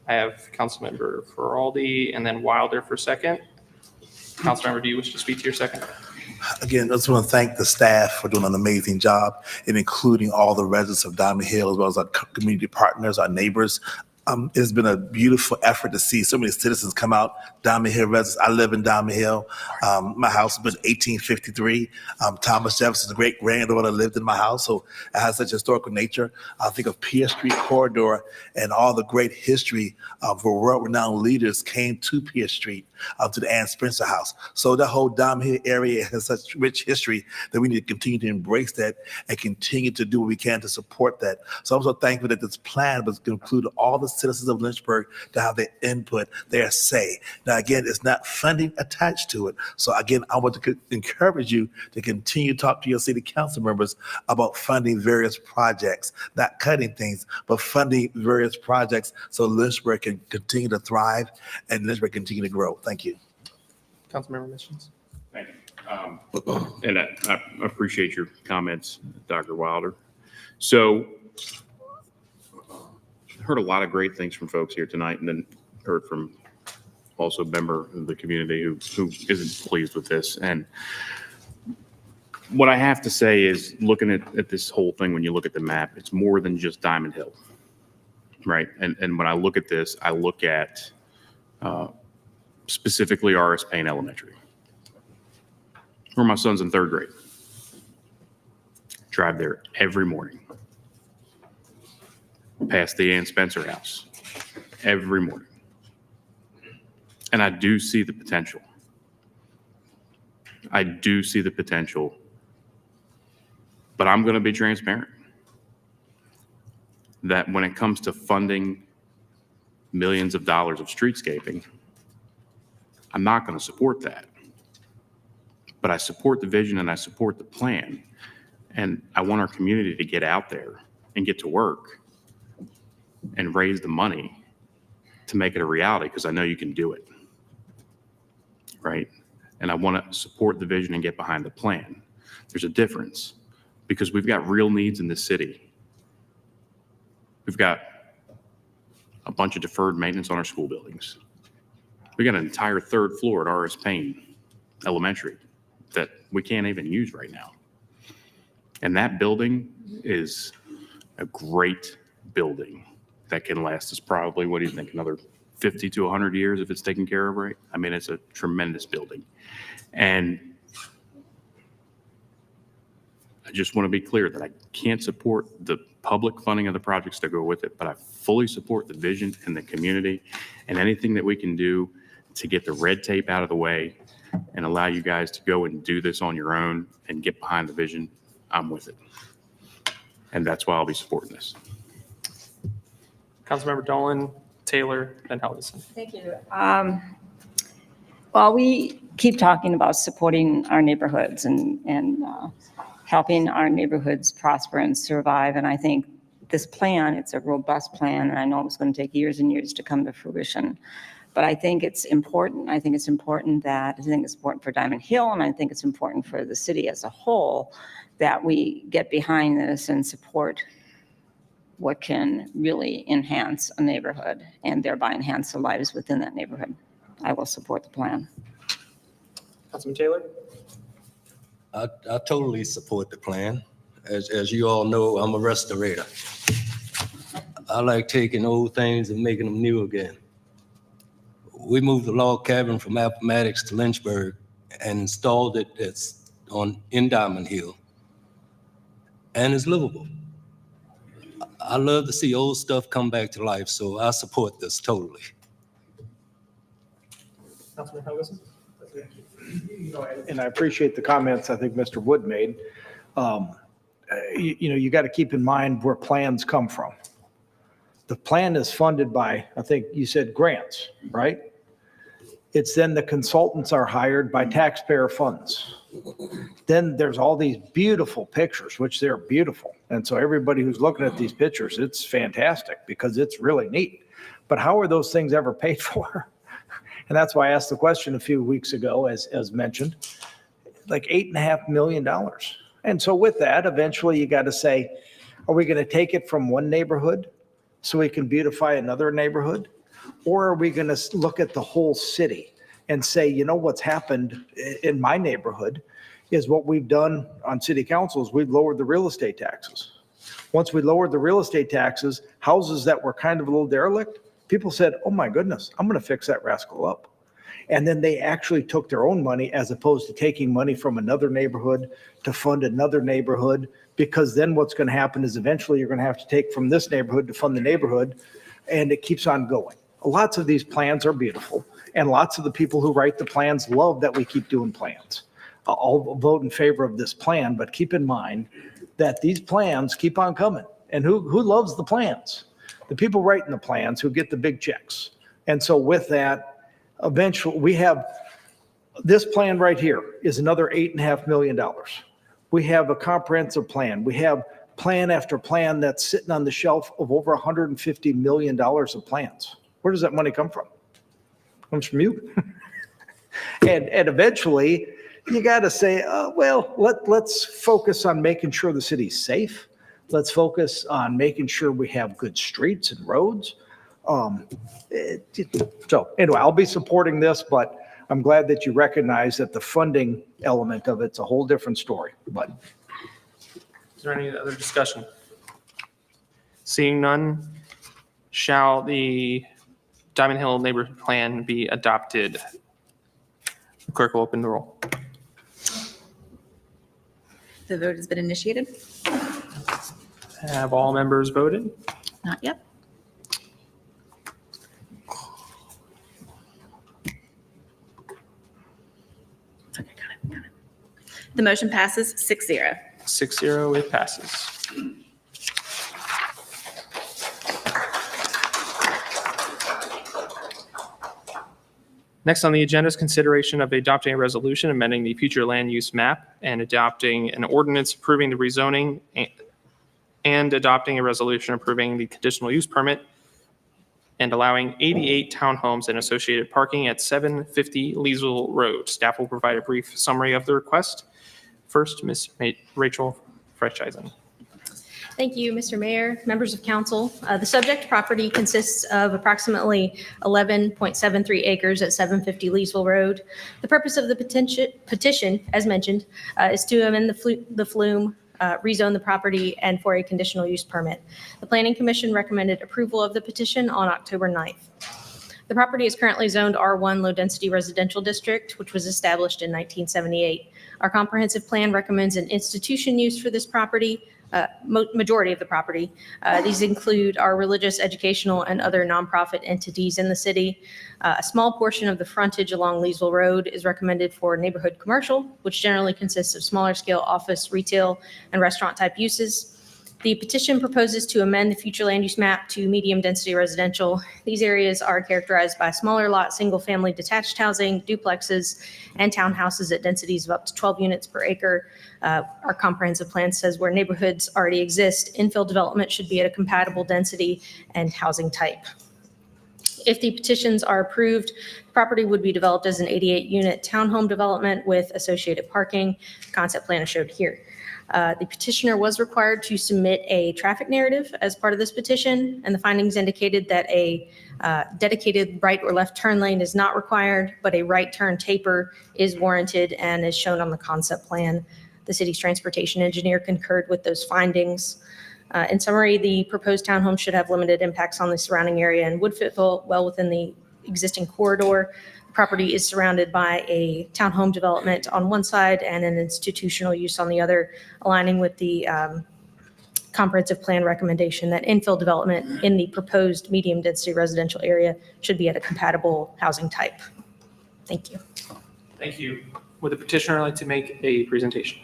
Speaker 1: I have Councilmember Feraldi and then Wilder for second. Councilmember, do you wish to speak to your second?
Speaker 2: Again, I just want to thank the staff for doing an amazing job in including all the residents of Diamond Hill, as well as our community partners, our neighbors. It's been a beautiful effort to see so many citizens come out. Diamond Hill residents. I live in Diamond Hill. My house was built in 1853. Thomas Jefferson's great granddaughter lived in my house, so it has such historical nature. I think of Pierce Street corridor and all the great history for world-renowned leaders came to Pierce Street, to the Ann Spencer House. So the whole Diamond Hill area has such rich history that we need to continue to embrace that and continue to do what we can to support that. So I'm so thankful that this plan was included all the citizens of Lynchburg to have their input, their say. Now, again, it's not funding attached to it. So again, I want to encourage you to continue to talk to your city council members about funding various projects, not cutting things, but funding various projects so Lynchburg can continue to thrive and Lynchburg continue to grow. Thank you.
Speaker 1: Councilmember Missions.
Speaker 5: Thank you. And I appreciate your comments, Dr. Wilder. So heard a lot of great things from folks here tonight, and then heard from also a member of the community who isn't pleased with this. And what I have to say is, looking at this whole thing, when you look at the map, it's more than just Diamond Hill, right? And when I look at this, I look at specifically R.S. Payne Elementary, where my son's in 3rd grade. Drive there every morning, past the Ann Spencer house every morning. And I do see the potential. I do see the potential, but I'm going to be transparent that when it comes to funding millions of dollars of streetscaping, I'm not going to support that. But I support the vision and I support the plan. And I want our community to get out there and get to work and raise the money to make it a reality, because I know you can do it, right? And I want to support the vision and get behind the plan. There's a difference, because we've got real needs in this city. We've got a bunch of deferred maintenance on our school buildings. We got an entire 3rd floor at R.S. Payne Elementary that we can't even use right now. And that building is a great building that can last us probably, what do you think, another 50 to 100 years if it's taken care of right? I mean, it's a tremendous building. And I just want to be clear that I can't support the public funding of the projects that go with it, but I fully support the vision and the community and anything that we can do to get the red tape out of the way and allow you guys to go and do this on your own and get behind the vision. I'm with it. And that's why I'll be supporting this.
Speaker 1: Councilmember Dolan, Taylor, and Helgeson.
Speaker 4: Thank you. Well, we keep talking about supporting our neighborhoods and helping our neighborhoods prosper and survive. And I think this plan, it's a robust plan, and I know it's going to take years and years to come to fruition. But I think it's important. I think it's important for Diamond Hill, and I think it's important for the city as a whole that we get behind this and support what can really enhance a neighborhood and thereby enhance the lives within that neighborhood. I will support the plan.
Speaker 1: Councilman Taylor?
Speaker 7: I totally support the plan. As you all know, I'm a restorator. I like taking old things and making them new again. We moved the log cabin from Appomattox to Lynchburg and installed it in Diamond Hill, and it's livable. I love to see old stuff come back to life, so I support this totally.
Speaker 1: Councilman Helgeson?
Speaker 6: And I appreciate the comments I think Mr. Wood made. You got to keep in mind where plans come from. The plan is funded by, I think you said grants, right? It's then the consultants are hired by taxpayer funds. Then there's all these beautiful pictures, which they're beautiful. And so everybody who's looking at these pictures, it's fantastic because it's really neat. But how are those things ever paid for? And that's why I asked the question a few weeks ago, as mentioned, like $8.5 million. And so with that, eventually you got to say, are we going to take it from one neighborhood so we can beautify another neighborhood? Or are we going to look at the whole city and say, you know, what's happened in my neighborhood is what we've done on city council is we've lowered the real estate taxes. Once we lowered the real estate taxes, houses that were kind of a little derelict, people said, oh my goodness, I'm going to fix that rascal up. And then they actually took their own money as opposed to taking money from another neighborhood to fund another neighborhood, because then what's going to happen is eventually you're going to have to take from this neighborhood to fund the neighborhood, and it keeps on going. Lots of these plans are beautiful, and lots of the people who write the plans love that we keep doing plans. I'll vote in favor of this plan, but keep in mind that these plans keep on coming. And who loves the plans? the people writing the plans who get the big checks. And so with that, eventually, we have, this plan right here is another $8.5 million. We have a comprehensive plan. We have plan after plan that's sitting on the shelf of over $150 million of plans. Where does that money come from? It comes from you. And eventually, you got to say, well, let's focus on making sure the city's safe. Let's focus on making sure we have good streets and roads. So anyway, I'll be supporting this, but I'm glad that you recognize that the funding element of it's a whole different story. But
Speaker 1: Is there any other discussion? Seeing none, shall the Diamond Hill Neighborhood Plan be adopted? The clerk will open the roll.
Speaker 8: The vote has been initiated.
Speaker 1: Have all members voted?
Speaker 8: Not yet. Okay, got it. The motion passes 6-0.
Speaker 1: 6-0, it passes. Next on the agenda is consideration of adopting a resolution amending the future land use map and adopting an ordinance approving the rezoning and adopting a resolution approving the conditional use permit and allowing 88 townhomes and associated parking at 750 Leesville Road. Staff will provide a brief summary of the request. First, Ms. Rachel Freischeisen.
Speaker 16: Thank you, Mr. Mayor, members of council. The subject property consists of approximately 11.73 acres at 750 Leesville Road. The purpose of the petition, as mentioned, is to amend the flume, rezone the property, and for a conditional use permit. The Planning Commission recommended approval of the petition on October 9th. The property is currently zoned R1 Low Density Residential District, which was established in 1978. Our comprehensive plan recommends an institution use for this property, majority of the property. These include our religious, educational, and other nonprofit entities in the city. A small portion of the frontage along Leesville Road is recommended for neighborhood commercial, which generally consists of smaller scale office, retail, and restaurant type uses. The petition proposes to amend the future land use map to medium density residential. These areas are characterized by smaller lot, single family detached housing, duplexes, and townhouses at densities of up to 12 units per acre. Our comprehensive plan says where neighborhoods already exist, infill development should be at a compatible density and housing type. If the petitions are approved, the property would be developed as an 88-unit townhome development with associated parking. Concept plan is showed here. The petitioner was required to submit a traffic narrative as part of this petition, and the findings indicated that a dedicated right or left turn lane is not required, but a right turn taper is warranted and is shown on the concept plan. The city's transportation engineer concurred with those findings. In summary, the proposed townhome should have limited impacts on the surrounding area and would fit well within the existing corridor. The property is surrounded by a townhome development on one side and an institutional use on the other, aligning with the comprehensive plan recommendation that infill development in the proposed medium density residential area should be at a compatible housing type. Thank you.
Speaker 1: Thank you. Would the petitioner like to make a presentation?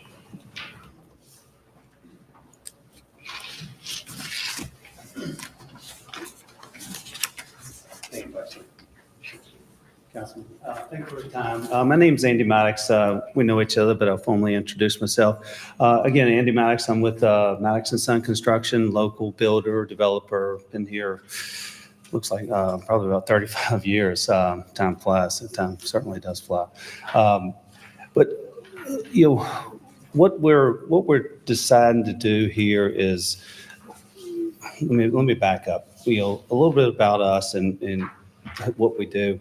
Speaker 17: Councilman, thank you for your time. My name's Andy Maddox. We know each other, but I'll formally introduce myself. Again, Andy Maddox. I'm with Maddox & Son Construction, local builder, developer. Been here, looks like probably about 35 years. Time flies. Time certainly does fly. But you know, what we're deciding to do here is, let me back up. You know, a little bit about us and what we do.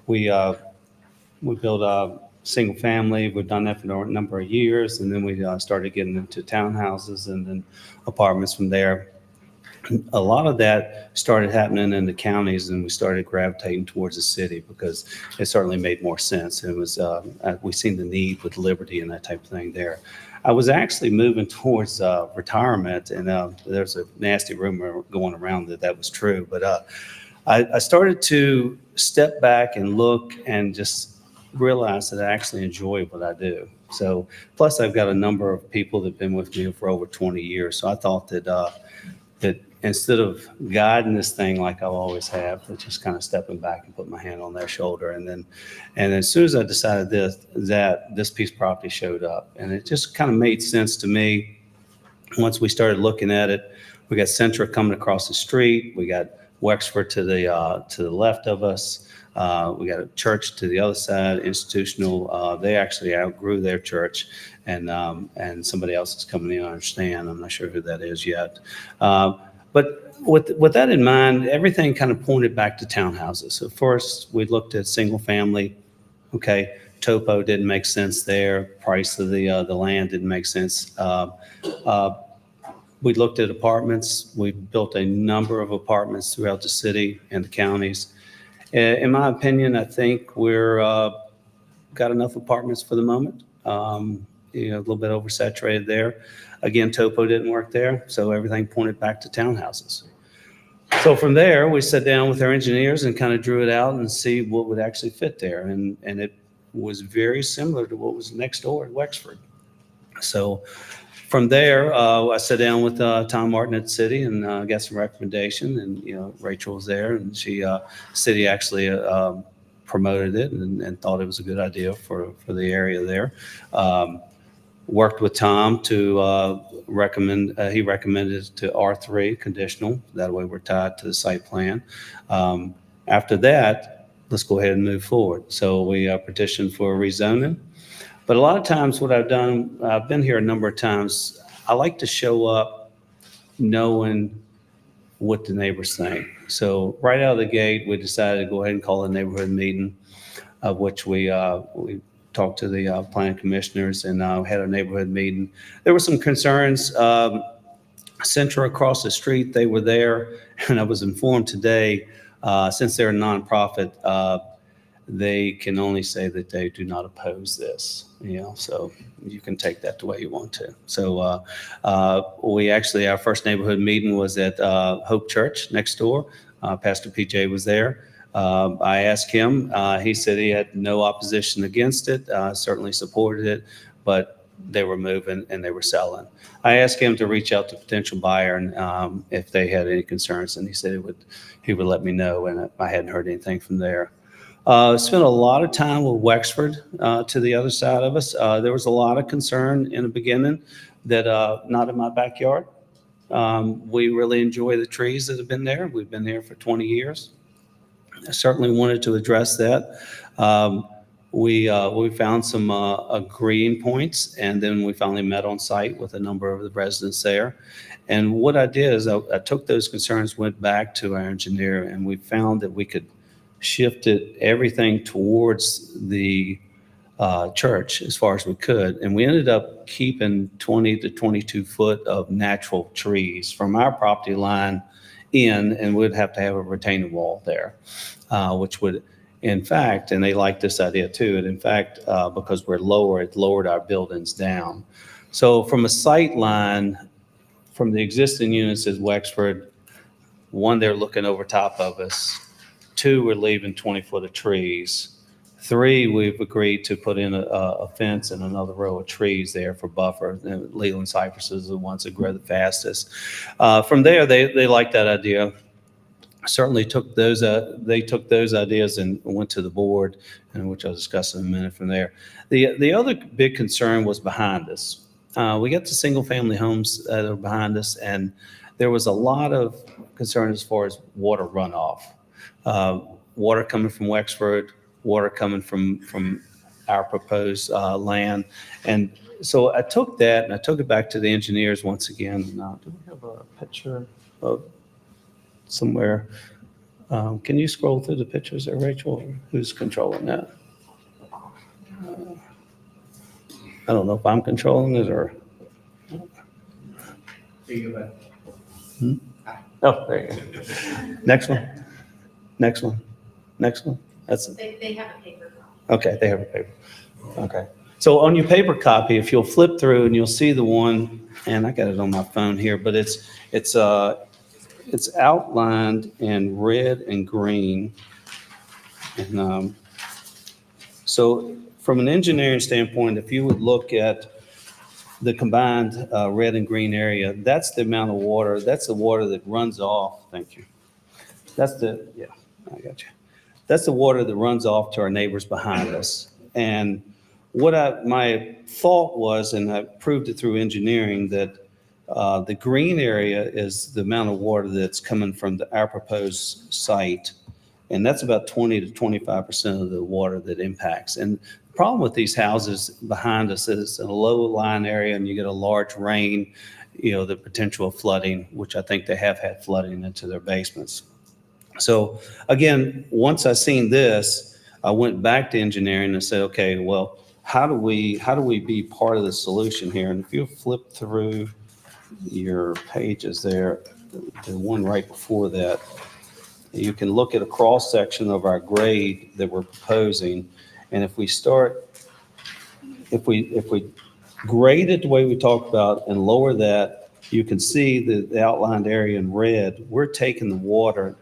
Speaker 17: We build a single family. We've done that for a number of years, and then we started getting into townhouses and then apartments from there. A lot of that started happening in the counties, and we started gravitating towards the city because it certainly made more sense. It was we seen the need with liberty and that type of thing there. I was actually moving towards retirement, and there's a nasty rumor going around that was true, but I started to step back and look and just realize that I actually enjoy what I do. So, plus I've got a number of people that have been with me for over 20 years. So I thought that that instead of guiding this thing like I always have, but just kind of stepping back and put my hand on their shoulder. And as soon as I decided this piece of property showed up, and it just kind of made sense to me. Once we started looking at it, we got Centra coming across the street. We got Wexford to the left of us. We got a church to the other side, institutional. They actually outgrew their church, and somebody else is coming in. I understand. I'm not sure who that is yet. But with that in mind, everything kind of pointed back to townhouses. So first, we looked at single family. Okay, topo didn't make sense there. Price of the land didn't make sense. We looked at apartments. We built a number of apartments throughout the city and the counties. In my opinion, I think we're got enough apartments for the moment. A little bit oversaturated there. Again, topo didn't work there, so everything pointed back to townhouses. So from there, we sat down with our engineers and kind of drew it out and see what would actually fit there. And it was very similar to what was next door at Wexford. So from there, I sat down with Tom Martin at the city and got some recommendation. And Rachel was there, and city actually promoted it and thought it was a good idea for the area there. Worked with Tom to recommend. He recommended it to R3 conditional. That way, we're tied to the site plan. After that, let's go ahead and move forward. So we petitioned for rezoning. But a lot of times what I've done, I've been here a number of times, I like to show up knowing what the neighbors think. So right out of the gate, we decided to go ahead and call a neighborhood meeting, of which we talked to the planning commissioners and had a neighborhood meeting. There were some concerns. Centra across the street, they were there, and I was informed today, since they're a nonprofit, they can only say that they do not oppose this, so you can take that the way you want to. So we actually, our first neighborhood meeting was at Hope Church next door. Pastor PJ was there. I asked him, he said he had no opposition against it, certainly supported it, but they were moving and they were selling. I asked him to reach out to potential buyer and if they had any concerns, and he said he would let me know, and I hadn't heard anything from there. Spent a lot of time with Wexford to the other side of us. There was a lot of concern in the beginning that not in my backyard. We really enjoy the trees that have been there. We've been there for 20 years. I certainly wanted to address that. We found some agreeing points, and then we finally met on site with a number of the residents there. And what I did is I took those concerns, went back to our engineer, and we found that we could shifted everything towards the church as far as we could. And we ended up keeping 20 to 22 foot of natural trees from our property line in, and we'd have to have a retaining wall there, which would, in fact, and they like this idea too, and in fact, because we're lower, it lowered our buildings down. So from a sight line, from the existing units at Wexford, one, they're looking over top of us. 2, we're leaving 20 foot of trees. 3, we've agreed to put in a fence and another row of trees there for buffer. And Leland cypresses are the ones that grow the fastest. From there, they liked that idea. Certainly took those. They took those ideas and went to the board, and which I'll discuss in a minute from there. The other big concern was behind us. We got the single family homes that are behind us, and there was a lot of concern as far as water runoff. Water coming from Wexford, water coming from our proposed land. And so I took that and I took it back to the engineers once again. Do we have a picture of somewhere? Can you scroll through the pictures there, Rachel? Who's controlling that? I don't know if I'm controlling it or. Oh, there you go. Next one. Next one. Next one. That's
Speaker 16: They have a paper.
Speaker 17: okay. They have a paper. Okay. So on your paper copy, if you'll flip through and you'll see the one, and I got it on my phone here, but it's outlined in red and green. And so from an engineering standpoint, if you would look at the combined red and green area, that's the amount of water, that's the water that runs off. Thank you. Yeah, I got you. That's the water that runs off to our neighbors behind us. And my thought was, and I proved it through engineering, that the green area is the amount of water that's coming from our proposed site. And that's about 20 to 25% of the water that impacts. And the problem with these houses behind us is in a low lying area and you get a large rain, the potential of flooding, which I think they have had flooding into their basements. So again, once I seen this, I went back to engineering and said, okay, well, how do we be part of the solution here? And if you flip through your pages there, the one right before that, you can look at a cross section of our grade that we're proposing. And if we grade it the way we talked about and lower that, you can see the outlined area in red. We're taking the water.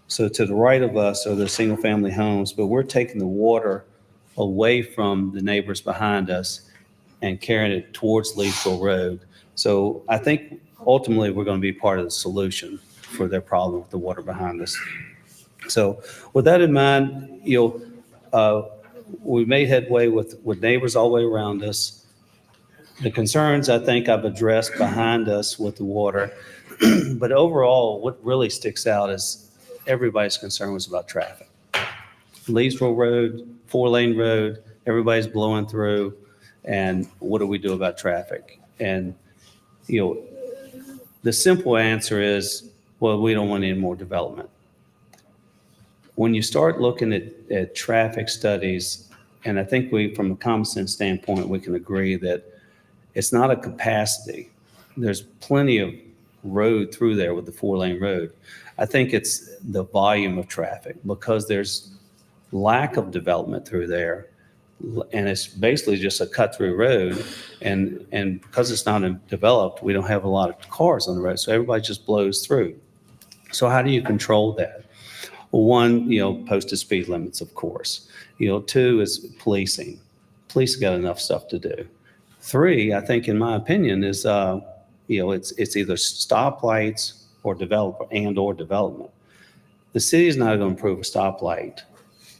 Speaker 17: So to the right of us are the single family homes, but we're taking the water away from the neighbors behind us and carrying it towards Leesville Road. So I think ultimately we're going to be part of the solution for their problem with the water behind us. So with that in mind, we made headway with neighbors all the way around us. The concerns I think I've addressed behind us with the water, but overall what really sticks out is everybody's concern was about traffic. Leesville Road, 4-lane road, everybody's blowing through, and what do we do about traffic? And the simple answer is, well, we don't want any more development. When you start looking at traffic studies, and I think from a common sense standpoint, we can agree that it's not a capacity. There's plenty of road through there with the 4-lane road. I think it's the volume of traffic because there's lack of development through there. And it's basically just a cut through road. And because it's not developed, we don't have a lot of cars on the road. So everybody just blows through. So how do you control that? Well, one, posted speed limits, of course. 2 is policing. Police got enough stuff to do. 3, I think, in my opinion, is, it's either stoplights or development. The city is not going to improve a stoplight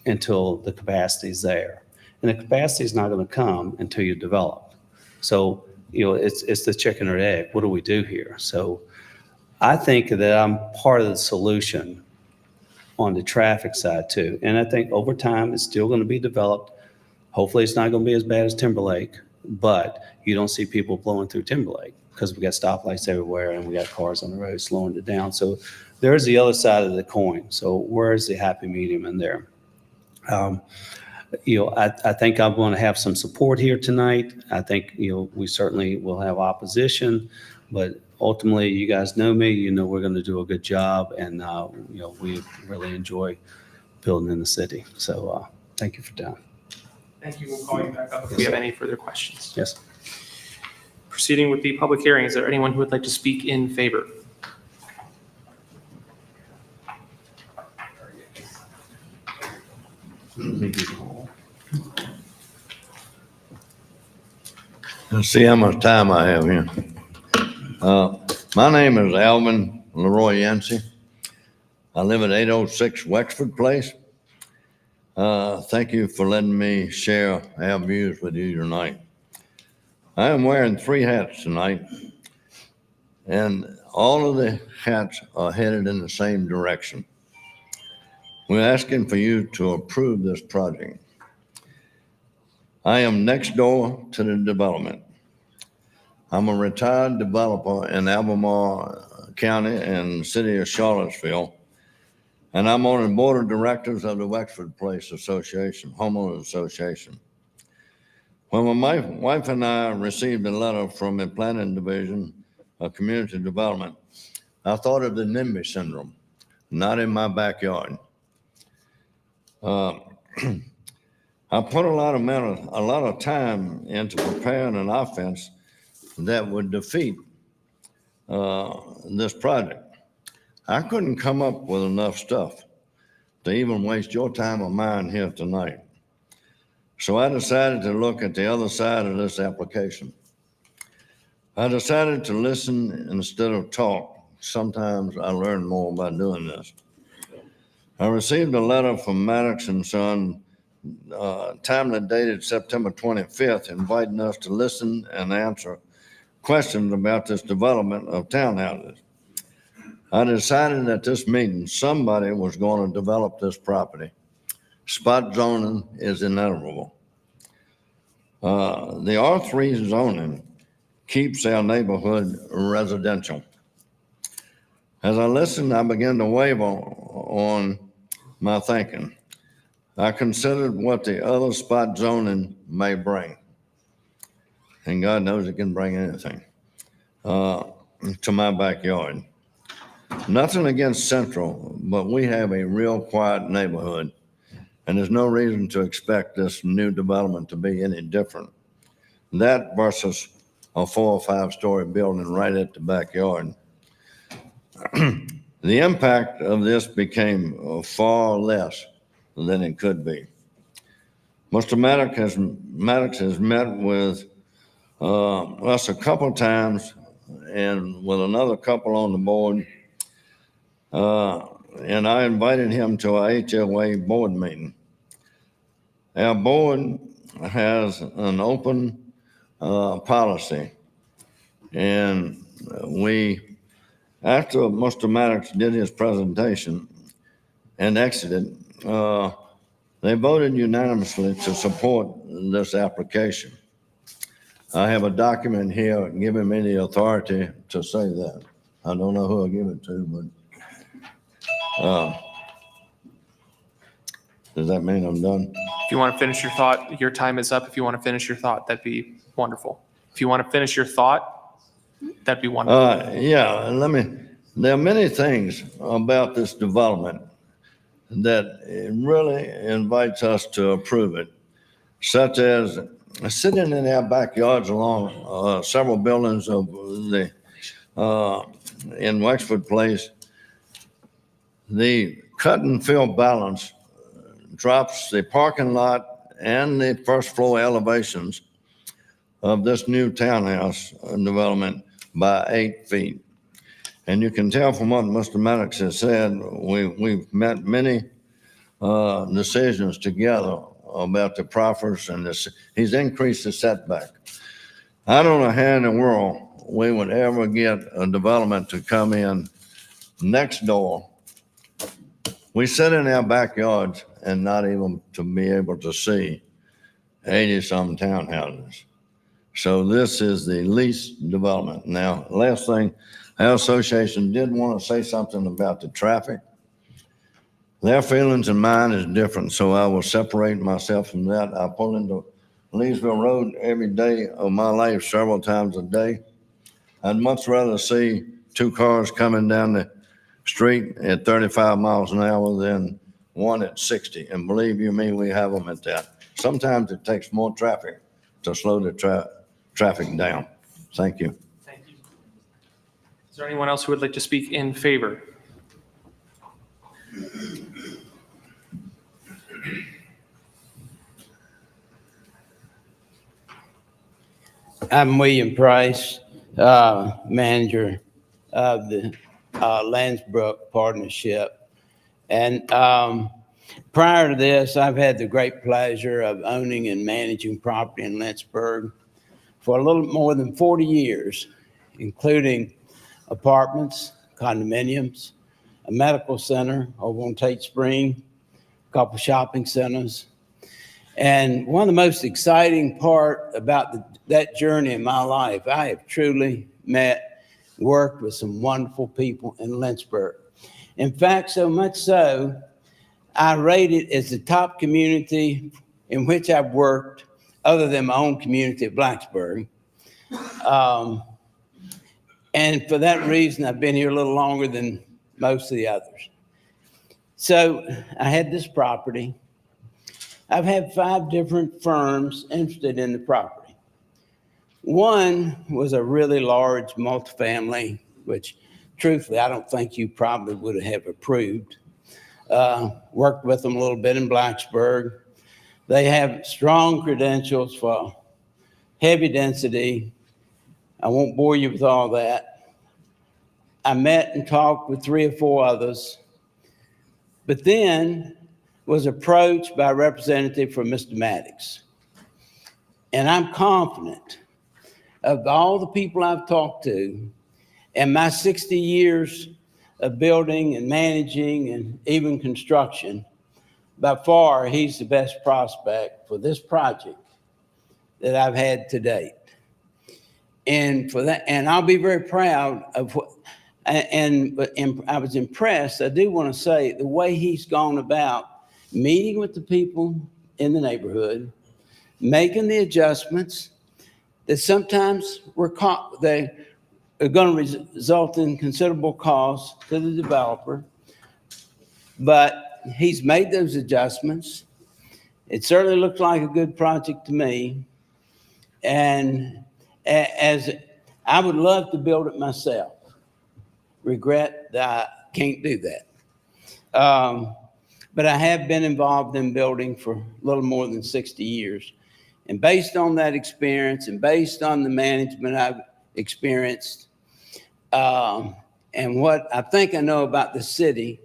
Speaker 17: until the capacity is there. And the capacity is not going to come until you develop. So, it's the chicken or egg. What do we do here? So I think that I'm part of the solution on the traffic side too. And I think over time, it's still going to be developed. Hopefully it's not going to be as bad as Timberlake, but you don't see people blowing through Timberlake because we got stoplights everywhere and we got cars on the road slowing it down. So there's the other side of the coin. So where's the happy medium in there? I think I'm going to have some support here tonight. I think, we certainly will have opposition, but ultimately, you guys know me, we're going to do a good job, and, we really enjoy building in the city. So thank you for your time.
Speaker 1: Thank you. We'll call you back up if we have any further questions.
Speaker 17: Yes.
Speaker 1: Proceeding with the public hearing, is there anyone who would like to speak in favor?
Speaker 18: Let's see how much time I have here. My name is Alvin Leroy Yancey. I live at 806 Wexford Place. Thank you for letting me share our views with you tonight. I am wearing 3 hats tonight, and all of the hats are headed in the same direction. We're asking for you to approve this project. I am next door to the development. I'm a retired developer in Albemarle County and City of Charlottesville, and I'm on the board of directors of the Wexford Place Association, Homeowners Association. When my wife and I received a letter from the Planning Division of Community Development, I thought of the NIMBY syndrome, not in my backyard. I put a lot of time into preparing an offense that would defeat this project. I couldn't come up with enough stuff to even waste your time or mine here tonight. So I decided to look at the other side of this application. I decided to listen instead of talk. Sometimes I learn more by doing this. I received a letter from Maddox and Son, timely dated September 25th, inviting us to listen and answer questions about this development of townhouses. I decided at this meeting somebody was going to develop this property. Spot zoning is inevitable. The R3 zoning keeps our neighborhood residential. As I listened, I began to waver on my thinking. I considered what the other spot zoning may bring. And God knows it can bring anything to my backyard. Nothing against Central, but we have a real quiet neighborhood, and there's no reason to expect this new development to be any different. That versus a 4 or 5 story building right at the backyard. The impact of this became far less than it could be. Mr. Maddox has met with us a couple times and with another couple on the board. And I invited him to our HOA board meeting. Our board has an open policy, and after Mr. Maddox did his presentation and exited, they voted unanimously to support this application. I have a document here giving me the authority to say that. I don't know who I'll give it to, but does that mean I'm done?
Speaker 1: If you want to finish your thought, your time is up. If you want to finish your thought, that'd be wonderful. If you want to finish your thought, that'd be wonderful.
Speaker 18: Yeah, there are many things about this development that it really invites us to approve it, such as sitting in our backyards along several buildings of in Wexford Place. The cut and fill balance drops the parking lot and the first floor elevations of this new townhouse development by 8 feet. And you can tell from what Mr. Maddox has said, we've met many decisions together about the proffers, and he's increased the setback. I don't know how in the world we would ever get a development to come in next door. We sit in our backyards and not even to be able to see 80-some townhouses. So this is the least development. Now, last thing, our association did want to say something about the traffic. Their feelings and mine is different, so I will separate myself from that. I pull into Leesville Road every day of my life, several times a day. I'd much rather see 2 cars coming down the street at 35 miles an hour than one at 60. And believe you me, we have them at that. Sometimes it takes more traffic to slow the traffic down. Thank you.
Speaker 1: Thank you. Is there anyone else who would like to speak in favor?
Speaker 19: I'm William Price, manager of the Lynchburg Partnership. And prior to this, I've had the great pleasure of owning and managing property in Lynchburg for a little more than 40 years, including apartments, condominiums, a medical center over on Tate Spring, a couple shopping centers. And one of the most exciting part about that journey in my life, I have truly worked with some wonderful people in Lynchburg. In fact, so much so, I rate it as the top community in which I've worked, other than my own community of Blacksburg. And for that reason, I've been here a little longer than most of the others. So I had this property. I've had 5 different firms interested in the property. One was a really large multifamily, which truthfully, I don't think you probably would have approved. Worked with them a little bit in Blacksburg. They have strong credentials for heavy density, I won't bore you with all that. I met and talked with 3 or 4 others, but then was approached by a representative from Mr. Maddox. And I'm confident of all the people I've talked to and my 60 years of building and managing and even construction, by far, he's the best prospect for this project that I've had to date. And for that, and I'll be very proud of what, and I was impressed, I do want to say, the way he's gone about meeting with the people in the neighborhood, making the adjustments that sometimes they are going to result in considerable costs to the developer. But he's made those adjustments. It certainly looked like a good project to me. And as I would love to build it myself, regret that I can't do that. But I have been involved in building for a little more than 60 years. And based on that experience and based on the management I've experienced, and what I think I know about the city,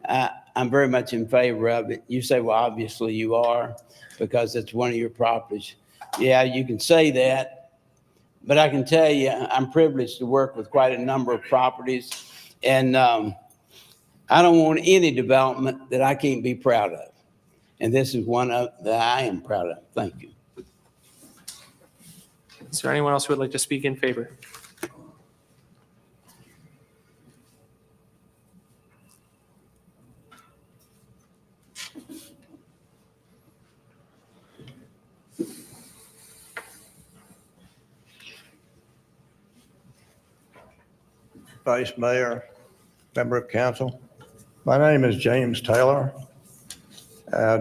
Speaker 19: I'm very much in favor of it. You say, well, obviously you are, because it's one of your properties. Yeah, you can say that, but I can tell you, I'm privileged to work with quite a number of properties, and I don't want any development that I can't be proud of. And this is one of that I am proud of. Thank you.
Speaker 1: Is there anyone else who would like to speak in favor?
Speaker 20: Vice Mayor, member of council. My name is James Taylor.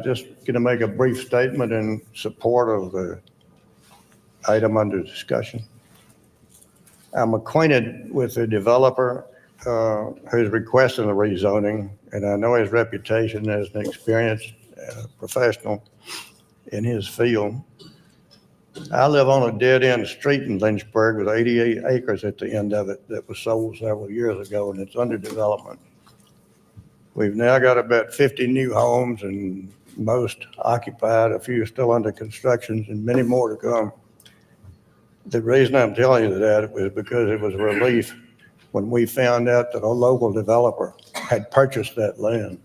Speaker 20: Just going to make a brief statement in support of the item under discussion. I'm acquainted with the developer who's requesting the rezoning, and I know his reputation as an experienced professional in his field. I live on a dead-end street in Lynchburg with 88 acres at the end of it that was sold several years ago, and it's under development. We've now got about 50 new homes, and most occupied, a few still under construction, and many more to come. The reason I'm telling you that was because it was a relief when we found out that a local developer had purchased that land.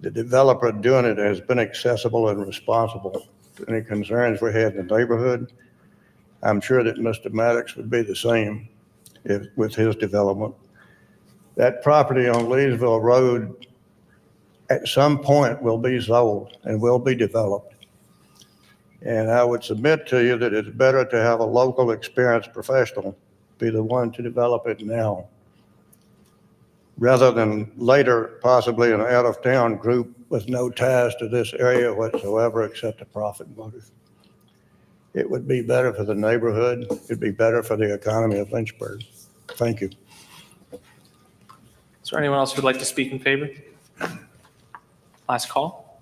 Speaker 20: The developer doing it has been accessible and responsible to any concerns we had in the neighborhood. I'm sure that Mr. Maddox would be the same with his development. That property on Leesville Road at some point will be sold and will be developed. And I would submit to you that it's better to have a local experienced professional be the one to develop it now, rather than later possibly an out-of-town group with no ties to this area whatsoever except a profit motive. It would be better for the neighborhood. It'd be better for the economy of Lynchburg. Thank you.
Speaker 1: Is there anyone else who would like to speak in favor? Last call.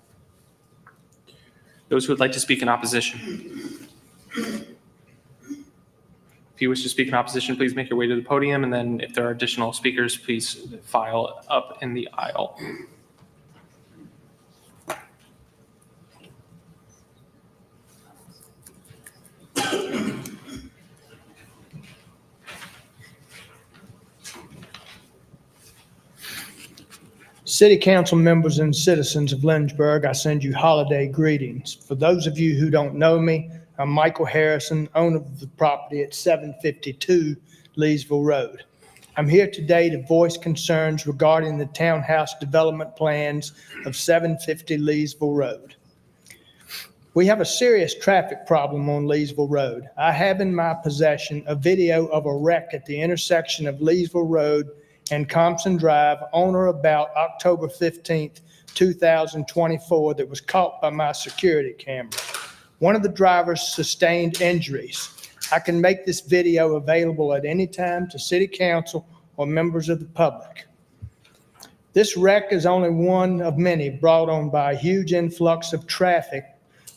Speaker 1: Those who would like to speak in opposition. If you wish to speak in opposition, please make your way to the podium, and then if there are additional speakers, please file up in the aisle.
Speaker 21: City Council members and citizens of Lynchburg, I send you holiday greetings. For those of you who don't know me, I'm Michael Harrison, owner of the property at 752 Leesville Road. I'm here today to voice concerns regarding the townhouse development plans of 750 Leesville Road. We have a serious traffic problem on Leesville Road. I have in my possession a video of a wreck at the intersection of Leesville Road and Compson Drive on or about October 15th, 2024 that was caught by my security camera. One of the drivers sustained injuries. I can make this video available at any time to City Council or members of the public. This wreck is only one of many brought on by a huge influx of traffic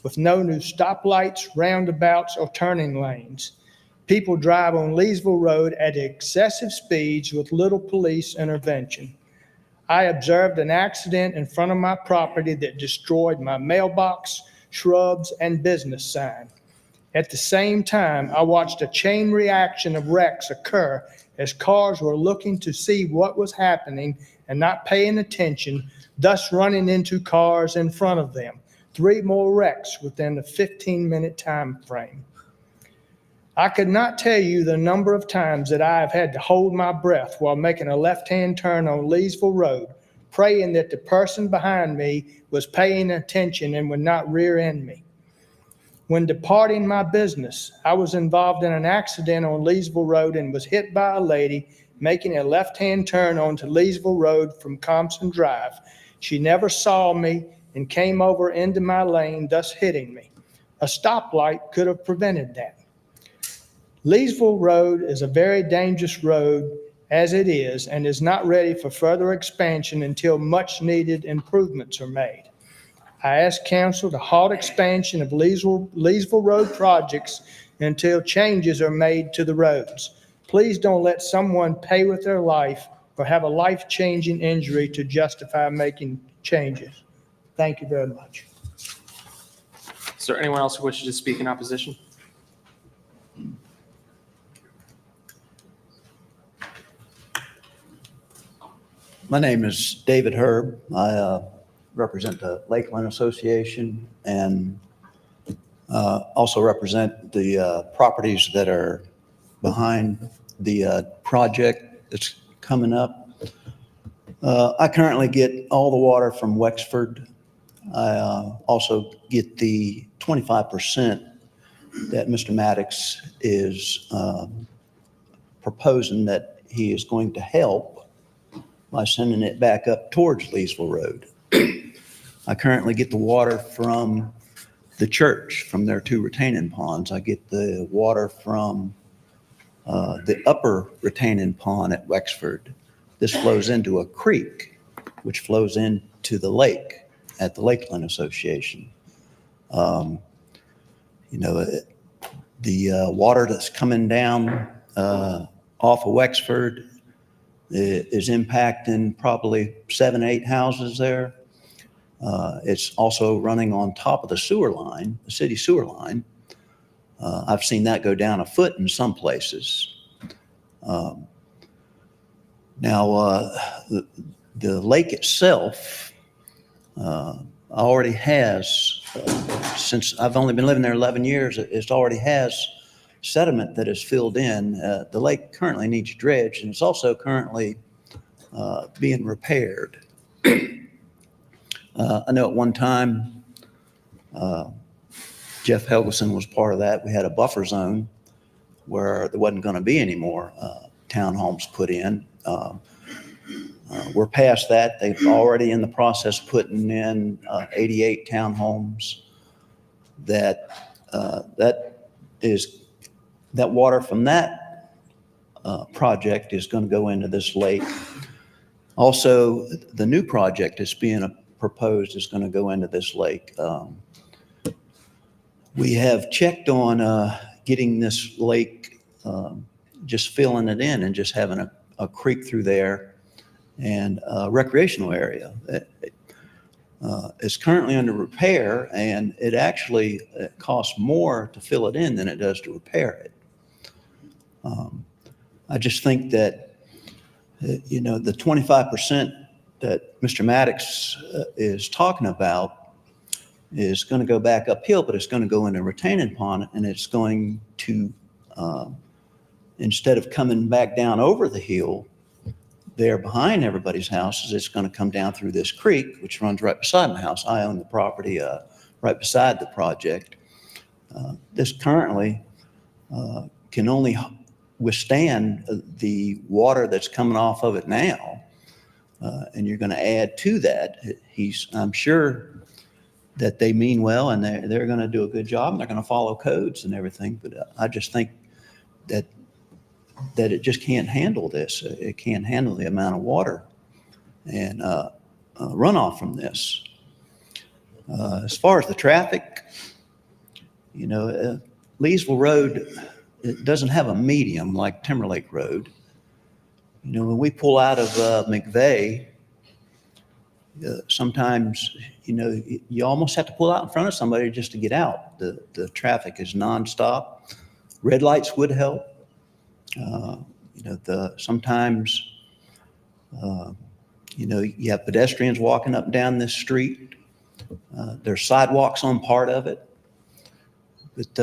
Speaker 21: with no new stoplights, roundabouts, or turning lanes. People drive on Leesville Road at excessive speeds with little police intervention. I observed an accident in front of my property that destroyed my mailbox, shrubs, and business sign. At the same time, I watched a chain reaction of wrecks occur as cars were looking to see what was happening and not paying attention, thus running into cars in front of them. 3 more wrecks within a 15-minute time frame. I could not tell you the number of times that I have had to hold my breath while making a left-hand turn on Leesville Road, praying that the person behind me was paying attention and would not rear-end me. When departing my business, I was involved in an accident on Leesville Road and was hit by a lady making a left-hand turn onto Leesville Road from Compson Drive. She never saw me and came over into my lane, thus hitting me. A stoplight could have prevented that. Leesville Road is a very dangerous road as it is and is not ready for further expansion until much needed improvements are made. I ask council to halt expansion of Leesville Road projects until changes are made to the roads. Please don't let someone pay with their life or have a life-changing injury to justify making changes. Thank you very much.
Speaker 1: Is there anyone else who wishes to speak in opposition?
Speaker 3: My name is David Herb. I represent the Lakeland Association and also represent the properties that are behind the project that's coming up. I currently get all the water from Wexford. I also get the 25% that Mr. Maddox is proposing that he is going to help by sending it back up towards Leesville Road. I currently get the water from the church, from their 2 retaining ponds. I get the water from the upper retaining pond at Wexford. This flows into a creek, which flows into the lake at the Lakeland Association. The water that's coming down off of Wexford is impacting probably 7, 8 houses there. It's also running on top of the sewer line, the city sewer line. I've seen that go down a foot in some places. Now, the lake itself already has, since I've only been living there 11 years, it already has sediment that is filled in. The lake currently needs dredged, and it's also currently being repaired. I know at one time, Jeff Helgeson was part of that. We had a buffer zone where there wasn't going to be any more townhomes put in. We're past that. They've already in the process putting in 88 townhomes. That water from that project is going to go into this lake. Also, the new project that's being proposed is going to go into this lake. We have checked on getting this lake, just filling it in and just having a creek through there and a recreational area. It's currently under repair, and it actually costs more to fill it in than it does to repair it. I just think that, the 25% that Mr. Maddox is talking about is going to go back uphill, but it's going to go in a retaining pond, and it's going to, instead of coming back down over the hill there behind everybody's houses, it's going to come down through this creek, which runs right beside my house. I own the property right beside the project. This currently can only withstand the water that's coming off of it now, and you're going to add to that. I'm sure that they mean well, and they're going to do a good job, and they're going to follow codes and everything. But I just think that it just can't handle this. It can't handle the amount of water and runoff from this. As far as the traffic, Leesville Road, it doesn't have a medium like Timberlake Road. When we pull out of McVeigh, sometimes, you almost have to pull out in front of somebody just to get out. The traffic is nonstop. Red lights would help. Sometimes, you have pedestrians walking up and down this street. There's sidewalks on part of it. But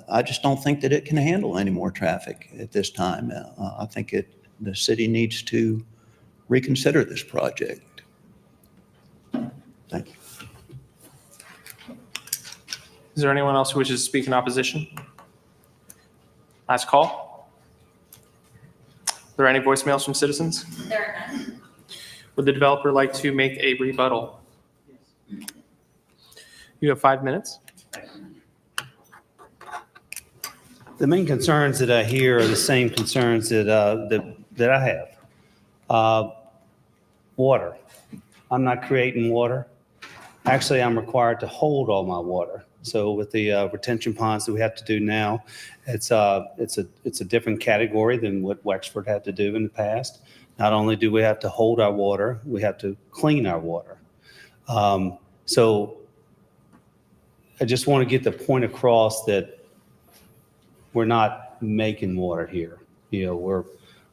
Speaker 3: I just don't think that it can handle any more traffic at this time. I think the city needs to reconsider this project. Thank you.
Speaker 1: Is there anyone else who wishes to speak in opposition? Last call. Are there any voicemails from citizens?
Speaker 8: There are none.
Speaker 1: Would the developer like to make a rebuttal? You have 5 minutes.
Speaker 17: The main concerns that I hear are the same concerns that I have. Water. I'm not creating water. Actually, I'm required to hold all my water. So with the retention ponds that we have to do now, it's a different category than what Wexford had to do in the past. Not only do we have to hold our water, we have to clean our water. So I just want to get the point across that we're not making water here.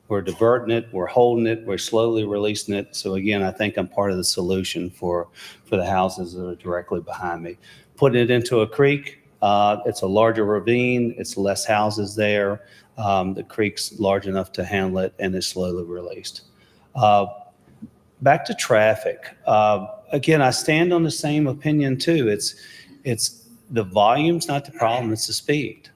Speaker 17: We're diverting it, we're holding it, we're slowly releasing it. So again, I think I'm part of the solution for the houses that are directly behind me. Putting it into a creek, it's a larger ravine, it's less houses there. The creek's large enough to handle it, and it's slowly released. Back to traffic. Again, I stand on the same opinion too. It's the volume's not the problem, it's the speed.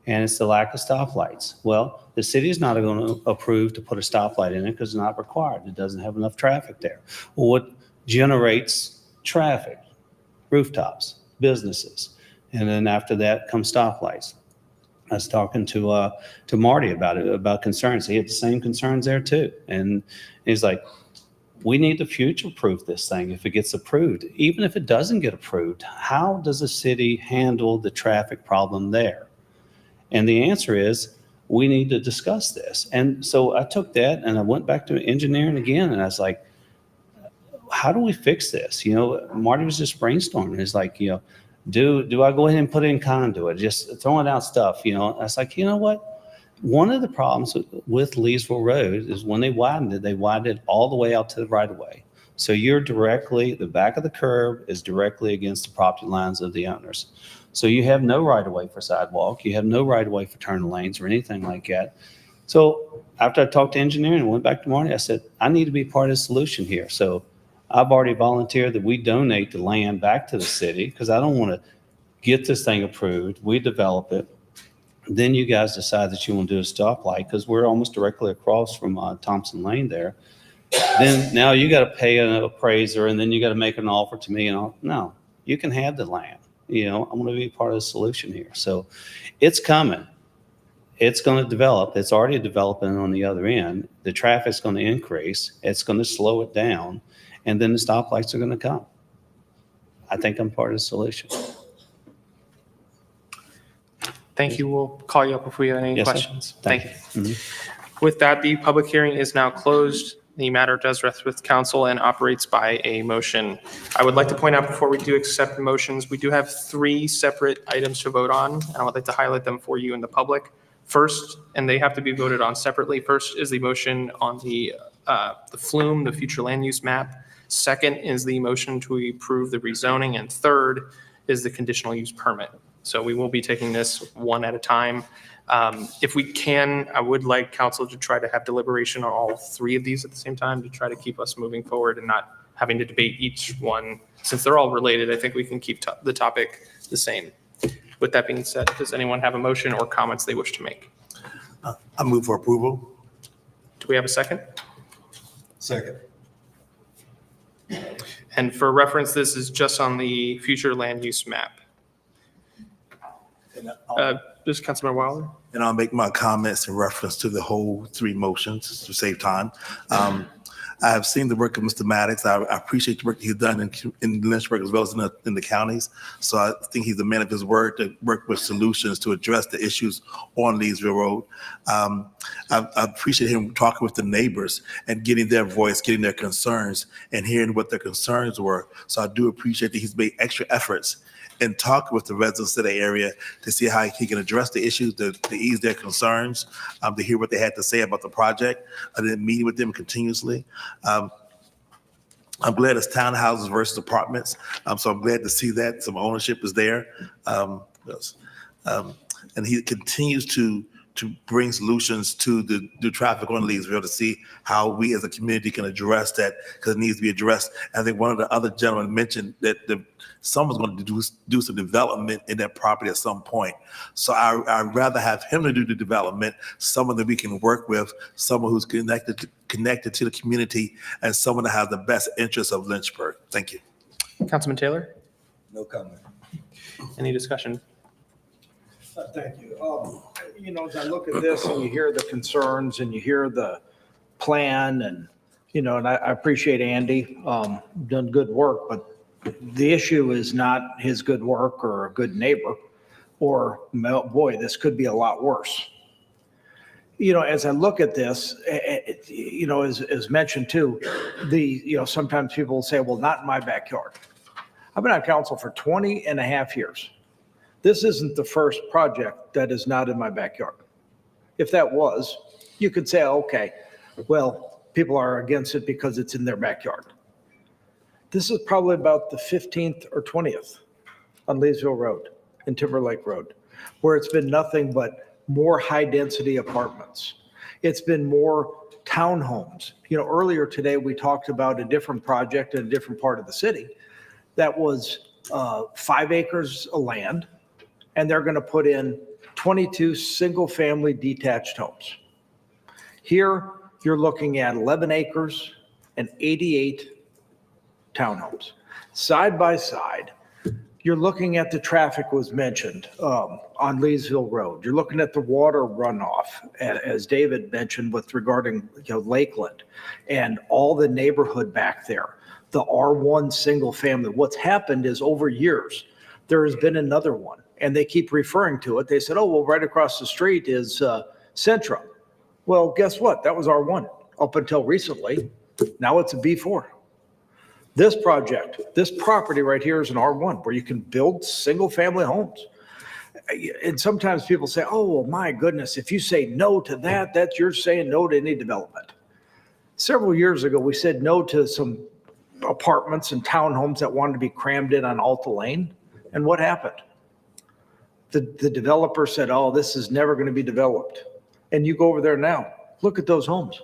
Speaker 17: And it's the lack of stoplights. Well, the city is not going to approve to put a stoplight in it because it's not required. It doesn't have enough traffic there. Well, what generates traffic? Rooftops, businesses. And then after that comes stoplights. I was talking to Marty about it, about concerns. He had the same concerns there too. And he's like, we need to future-proof this thing if it gets approved. Even if it doesn't get approved, how does the city handle the traffic problem there? And the answer is, we need to discuss this. And so I took that and I went back to engineering again, and I was like, how do we fix this? Marty was just brainstorming. It's like, do I go ahead and put in conduit, just throwing out stuff? I was like, you know what? One of the problems with Leesville Road is when they widened it all the way out to the right of way. So the back of the curb is directly against the property lines of the owners. So you have no right of way for sidewalk. You have no right of way for turn lanes or anything like that. So after I talked to engineering and went back to Marty, I said, I need to be part of the solution here. So I've already volunteered that we donate the land back to the city because I don't want to get this thing approved. We develop it. Then you guys decide that you want to do a stoplight because we're almost directly across from Thompson Lane there. Then now you got to pay an appraiser and then you got to make an offer to me and all. No, you can have the land. I'm going to be part of the solution here. So it's coming. It's going to develop. It's already developing on the other end. The traffic's going to increase. It's going to slow it down. And then the stoplights are going to come. I think I'm part of the solution.
Speaker 1: Thank you. We'll call you up if we have any
Speaker 17: Yes, sir.
Speaker 1: questions.
Speaker 17: Thank
Speaker 1: Thank you.
Speaker 17: Mhm.
Speaker 1: With that, the public hearing is now closed. The matter does rest with council and operates by a motion. I would like to point out before we do accept motions, we do have 3 separate items to vote on, and I would like to highlight them for you in the public. First, and they have to be voted on separately. First is the motion on the flume, the future land use map. Second is the motion to approve the rezoning, and third is the conditional use permit. So we will be taking this one at a time. If we can, I would like council to try to have deliberation on all 3 of these at the same time to try to keep us moving forward and not having to debate each one. Since they're all related, I think we can keep the topic the same. With that being said, does anyone have a motion or comments they wish to make?
Speaker 2: I move for approval.
Speaker 1: Do we have a second?
Speaker 2: Second.
Speaker 1: And for reference, this is just on the future land use map. Just Councilmember Wilder.
Speaker 2: And I'll make my comments in reference to the whole 3 motions to save time. I have seen the work of Mr. Maddox. I appreciate the work that he's done in Lynchburg as well as in the counties. So I think he's a man of his word to work with solutions to address the issues on Leesville Road. I appreciate him talking with the neighbors and getting their voice, getting their concerns, and hearing what their concerns were. So I do appreciate that he's made extra efforts and talk with the residents of the area to see how he can address the issues, to ease their concerns, to hear what they had to say about the project. I did meeting with them continuously. I'm glad it's townhouses versus apartments. So I'm glad to see that some ownership is there. Yes. And he continues to bring solutions to the traffic on Leesville to see how we as a community can address that, because it needs to be addressed. I think one of the other gentlemen mentioned that someone's going to do some development in that property at some point. So I'd rather have him to do the development, someone that we can work with, someone who's connected to the community, and someone that has the best interests of Lynchburg. Thank you.
Speaker 1: Councilman Taylor,
Speaker 20: No comment.
Speaker 1: any discussion?
Speaker 6: Thank you. You know, as I look at this and you hear the concerns and you hear the plan and, you know, and I appreciate Andy, done good work, but the issue is not his good work or a good neighbor or, boy, this could be a lot worse. You know, as I look at this, you know, as mentioned too, you know, sometimes people will say, well, not in my backyard. I've been on council for 20 and a half years. This isn't the first project that is not in my backyard. If that was, you could say, okay, well, people are against it because it's in their backyard. This is probably about the 15th or 20th on Leesville Road and Timberlake Road, where it's been nothing but more high-density apartments. It's been more townhomes. You know, earlier today, we talked about a different project in a different part of the city that was 5 acres of land, and they're going to put in 22 single-family detached homes. Here, you're looking at 11 acres and 88 townhomes. Side by side, you're looking at the traffic was mentioned on Leesville Road. You're looking at the water runoff, as David mentioned, with regarding Lakeland and all the neighborhood back there, the R1 single family. What's happened is over years, there has been another one, and they keep referring to it. They said, oh, well, right across the street is Centra. Well, guess what? That was R1 up until recently. Now it's a B4. This project, this property right here is an R1 where you can build single family homes. And sometimes people say, oh, well, my goodness, if you say no to that, that's you're saying no to any development. Several years ago, we said no to some apartments and townhomes that wanted to be crammed in on Alta Lane. And what happened? The developer said, oh, this is never going to be developed. And you go over there now, look at those homes.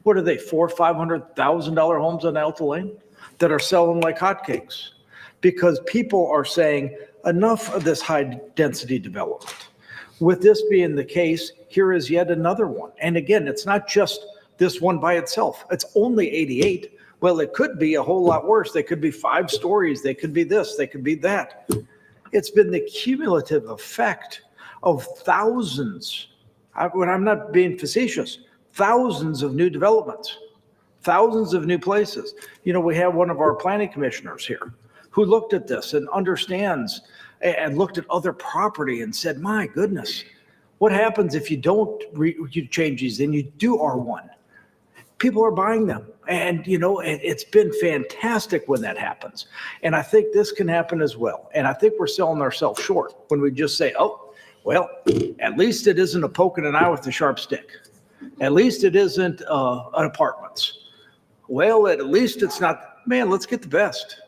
Speaker 6: What are they, $400,000 or $500,000 homes on Alta Lane that are selling like hotcakes? Because people are saying enough of this high density development. With this being the case, here is yet another one. And again, it's not just this one by itself. It's only 88. Well, it could be a whole lot worse. They could be 5 stories. They could be this. They could be that. It's been the cumulative effect of thousands, when I'm not being facetious, thousands of new developments, thousands of new places. You know, we have one of our planning commissioners here who looked at this and understands and looked at other property and said, my goodness, what happens if you don't you change these and you do R1? People are buying them. And, you know, it's been fantastic when that happens. And I think this can happen as well. And I think we're selling ourselves short when we just say, oh, well, at least it isn't a poke in an eye with a sharp stick. At least it isn't an apartments. Well, at least it's not, man, let's get the best.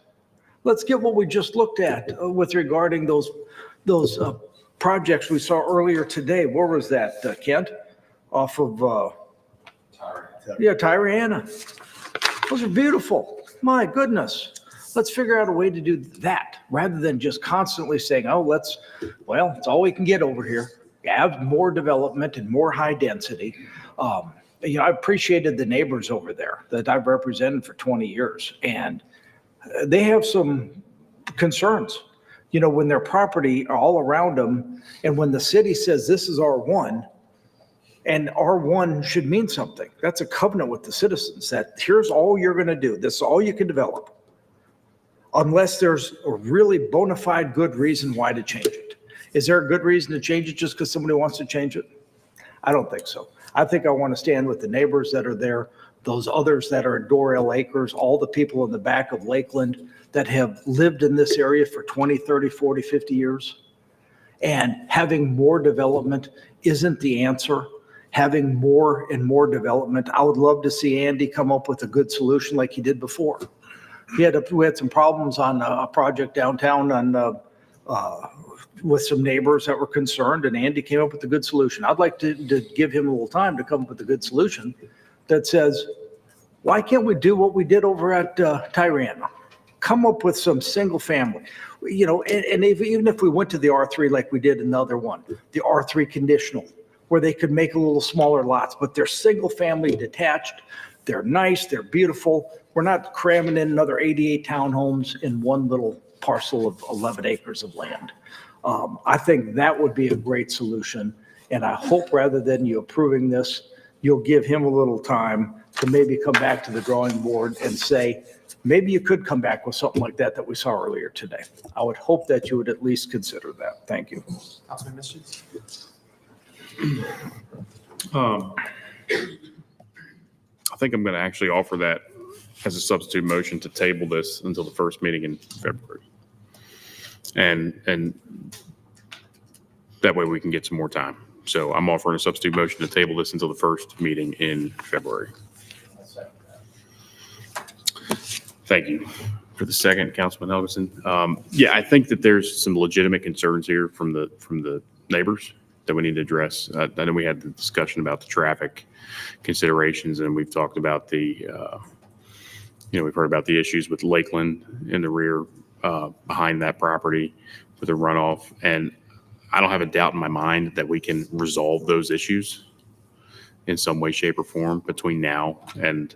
Speaker 6: Let's get what we just looked at with regarding those projects we saw earlier today. Where was that, Kent? Off of, Tyriana. Those are beautiful. My goodness. Let's figure out a way to do that rather than just constantly saying, oh, it's all we can get over here. Have more development and more high density. You know, I appreciated the neighbors over there that I've represented for 20 years, and they have some concerns. You know, when their property are all around them, and when the city says this is R1, And R1 should mean something. That's a covenant with the citizens that here's all you're going to do. This is all you can develop. Unless there's a really bona fide good reason why to change it. Is there a good reason to change it just because somebody wants to change it? I don't think so. I think I want to stand with the neighbors that are there, those others that are in Dorrell Acres, all the people in the back of Lakeland that have lived in this area for 20, 30, 40, 50 years. And having more development isn't the answer. Having more and more development. I would love to see Andy come up with a good solution like he did before. We had some problems on a project downtown with some neighbors that were concerned, and Andy came up with a good solution. I'd like to give him a little time to come up with a good solution that says, why can't we do what we did over at Tyrannus? Come up with some single family, and even if we went to the R3 like we did in the other one, the R3 conditional, where they could make a little smaller lots, but they're single family detached. They're nice, they're beautiful. We're not cramming in another 88 townhomes in one little parcel of 11 acres of land. I think that would be a great solution. And I hope rather than you approving this, you'll give him a little time to maybe come back to the drawing board and say, maybe you could come back with something like that we saw earlier today. I would hope that you would at least consider that. Thank you.
Speaker 1: Councilman Missions?
Speaker 5: I think I'm going to actually offer that as a substitute motion to table this until the first meeting in February. And that way we can get some more time. So I'm offering a substitute motion to table this until the first meeting in February. Thank you for the second, Councilman Helgeson. Yeah, I think that there's some legitimate concerns here from the neighbors that we need to address. I know we had the discussion about the traffic considerations, and we've talked about the, we've heard about the issues with Lakeland in the rear behind that property with the runoff. And I don't have a doubt in my mind that we can resolve those issues in some way, shape, or form between now and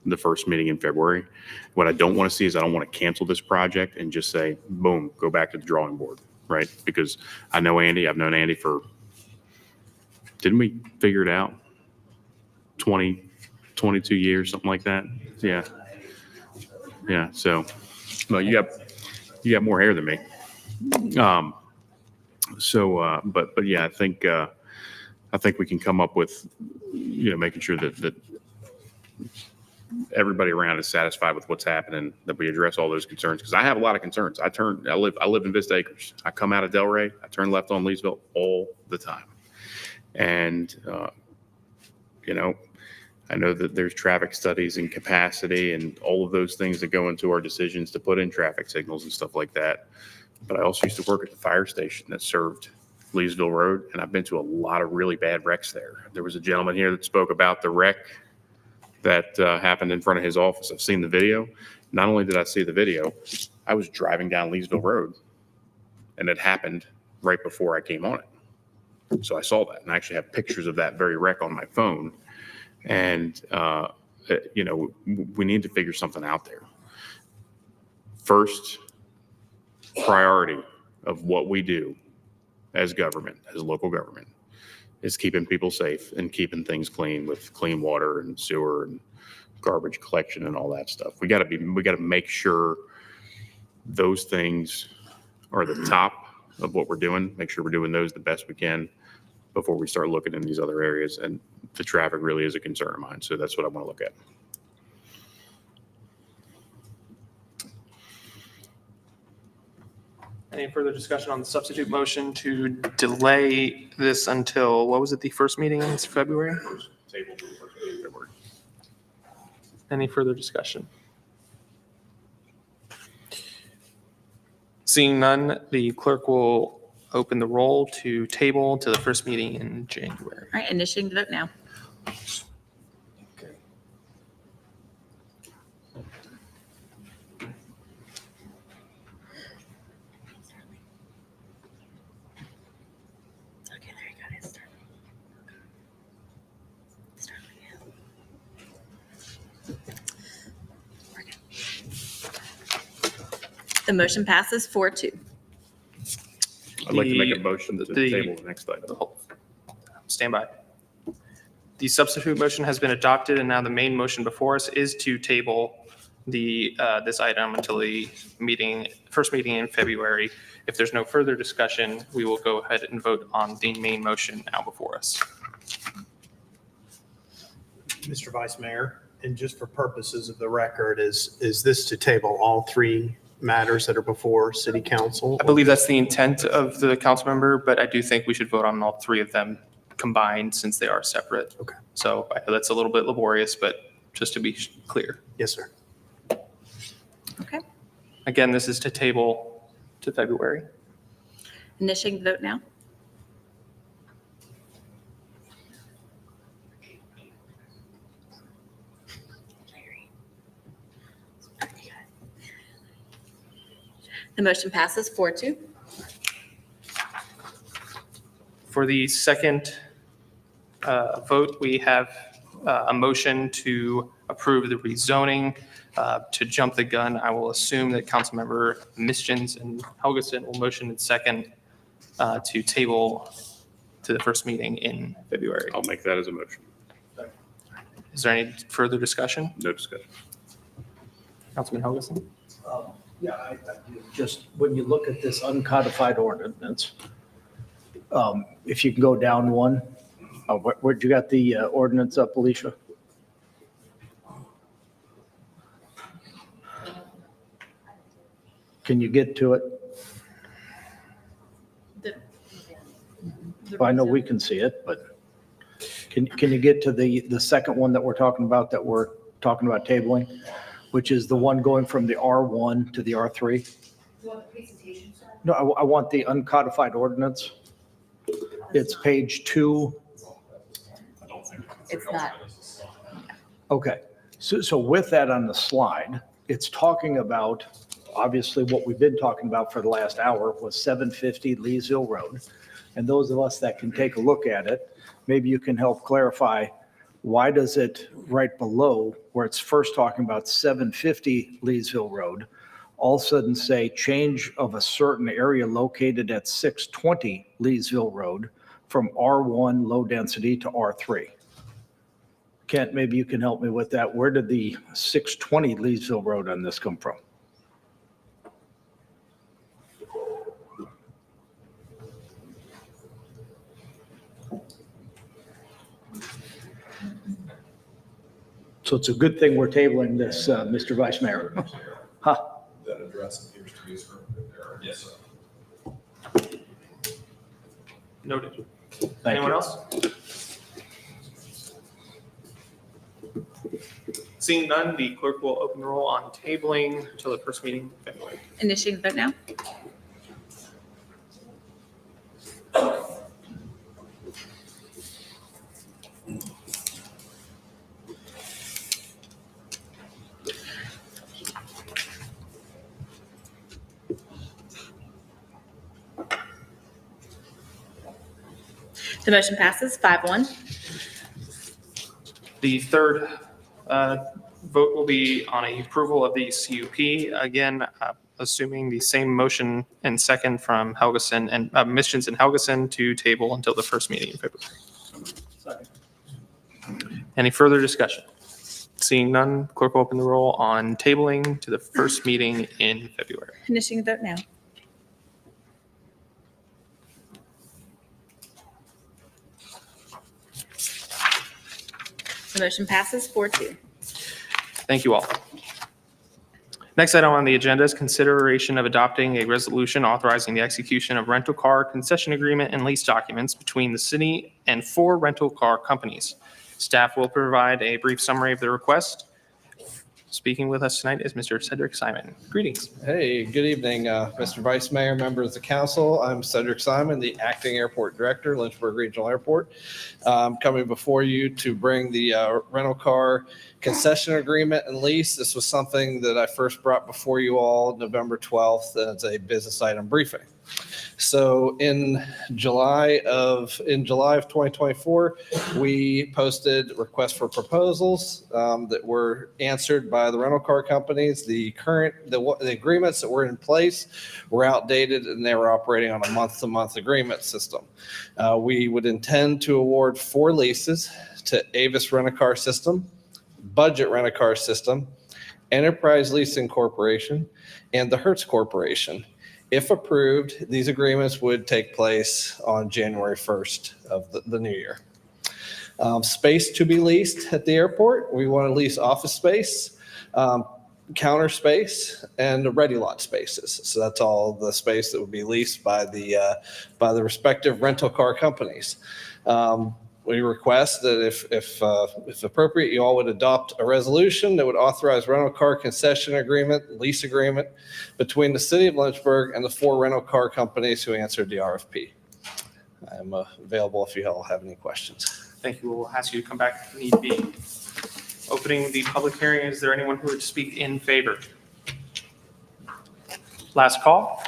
Speaker 5: the first meeting in February. What I don't want to see is I don't want to cancel this project and just say, boom, go back to the drawing board, right? Because I know Andy, I've known Andy for, didn't we figure it out? 20, 22 years, something like that. Yeah. Yeah. So, well, you got more hair than me. But yeah, I think we can come up with, making sure that everybody around is satisfied with what's happening, that we address all those concerns. Because I have a lot of concerns. I live in Vista Acres. I come out of Delray. I turn left on Leesville all the time. And, I know that there's traffic studies and capacity and all of those things that go into our decisions to put in traffic signals and stuff like that. But I also used to work at the fire station that served Leesville Road, and I've been to a lot of really bad wrecks there. There was a gentleman here that spoke about the wreck that happened in front of his office. I've seen the video. Not only did I see the video, I was driving down Leesville Road, and it happened right before I came on it. So I saw that, and I actually have pictures of that very wreck on my phone. And, we need to figure something out there. First priority of what we do as government, as local government, is keeping people safe and keeping things clean with clean water and sewer and garbage collection and all that stuff. We got to make sure those things are the top of what we're doing. Make sure we're doing those the best we can before we start looking in these other areas. And the traffic really is a concern of mine. So that's what I want to look at.
Speaker 1: Any further discussion on the substitute motion to delay this until, what was it, the first meeting in February?
Speaker 5: Table for the first meeting in February.
Speaker 1: Any further discussion? Seeing none, the clerk will open the roll to table to the first meeting in January.
Speaker 8: All right, initiating the vote now. Okay, there you go. It's starting. Start again. The motion passes 4-2.
Speaker 5: I'd like to make a motion to table the next item.
Speaker 1: Stand by. The substitute motion has been adopted, and now the main motion before us is to table this item until the first meeting in February. If there's no further discussion, we will go ahead and vote on the main motion now before us.
Speaker 10: Mr. Vice Mayor, and just for purposes of the record, is this to table all three matters that are before City Council?
Speaker 1: I believe that's the intent of the council member, but I do think we should vote on all three of them combined since they are separate.
Speaker 10: Okay.
Speaker 1: So I know that's a little bit laborious, but just to be clear.
Speaker 10: Yes, sir.
Speaker 8: Okay.
Speaker 1: Again, this is to table to February.
Speaker 8: Initiating the vote now. The motion passes 4-2.
Speaker 1: For the second vote, we have a motion to approve the rezoning. To jump the gun, I will assume that Councilmember Mischins and Helgeson will motion in second to table to the first meeting in February.
Speaker 5: I'll make that as a motion.
Speaker 1: Is there any further discussion?
Speaker 5: No discussion.
Speaker 1: Councilman Helgeson?
Speaker 6: Yeah, I do. Just when you look at this uncodified ordinance, if you can go down one, where'd you got the ordinance up, Alicia? Can you get to it? Well, I know we can see it, but can you get to the second one that we're talking about tabling, which is the one going from the R1 to the R3? No, I want the uncodified ordinance. It's page 2.
Speaker 8: It's not.
Speaker 6: Okay, so with that on the slide, it's talking about, obviously what we've been talking about for the last hour was 750 Leesville Road. And those of us that can take a look at it, maybe you can help clarify, why does it right below where it's first talking about 750 Leesville Road, all of a sudden say change of a certain area located at 620 Leesville Road from R1 low density to R3? Kent, maybe you can help me with that. Where did the 620 Leesville Road on this come from? So it's a good thing we're tabling this, Mr. Vice Mayor. Huh?
Speaker 22: That address appears to be error. Yes, sir.
Speaker 1: Noted.
Speaker 6: Thank
Speaker 1: Anyone
Speaker 6: you.
Speaker 1: else? Seeing none, the clerk will open the roll on tabling until the first meeting in February.
Speaker 8: Initiating the vote now. The motion passes 5-1.
Speaker 1: The third vote will be on a approval of the CUP. Again, assuming the same motion and second from Helgeson and Mischins and Helgeson to table until the first meeting in February. Any further discussion? Seeing none, clerk will open the roll on tabling to the first meeting in February.
Speaker 8: Initiating the vote now. The motion passes 4-2.
Speaker 1: Thank you all. Next item on the agenda is consideration of adopting a resolution authorizing the execution of rental car concession agreement and lease documents between the city and 4 rental car companies. Staff will provide a brief summary of the request. Speaking with us tonight is Mr. Cedric Simon. Greetings.
Speaker 23: Hey, good evening, Mr. Vice Mayor, members of the council. I'm Cedric Simon, the acting airport director, Lynchburg Regional Airport. I'm coming before you to bring the rental car concession agreement and lease. This was something that I first brought before you all November 12th as a business item briefing. So in July of 2024, we posted requests for proposals that were answered by the rental car companies. The agreements that were in place were outdated and they were operating on a month-to-month agreement system. We would intend to award 4 leases to Avis Rent-A-Car System, Budget Rent-A-Car System, Enterprise Leasing Corporation, and the Hertz Corporation. If approved, these agreements would take place on January 1st of the new year. Space to be leased at the airport. We want to lease office space, counter space, and ready lot spaces. So that's all the space that would be leased by the respective rental car companies. We request that if appropriate, you all would adopt a resolution that would authorize rental car concession agreement, lease agreement between the city of Lynchburg and the 4 rental car companies who answered the RFP. I'm available if you all have any questions.
Speaker 1: Thank you. We'll ask you to come back if need be. Opening the public hearing, is there anyone who would speak in favor? Last call.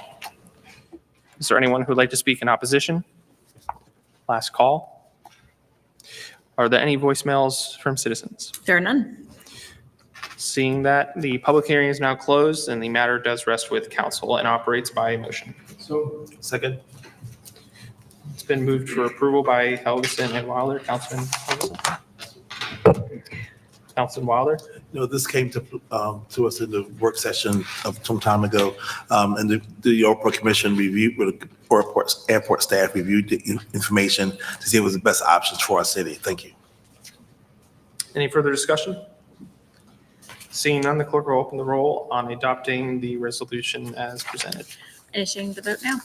Speaker 1: Is there anyone who would like to speak in opposition? Last call. Are there any voicemails from citizens?
Speaker 8: There are none.
Speaker 1: Seeing that, the public hearing is now closed and the matter does rest with council and operates by motion.
Speaker 22: So.
Speaker 1: Second. It's been moved for approval by Helgeson and Wilder. Councilman Helgeson. Councilman Wilder.
Speaker 2: This came to us in the work session of some time ago, and the airport commission reviewed, airport staff reviewed the information to see what was the best options for our city. Thank you.
Speaker 1: Any further discussion? Seeing none, the clerk will open the roll on adopting the resolution as presented.
Speaker 8: Initiating the vote now.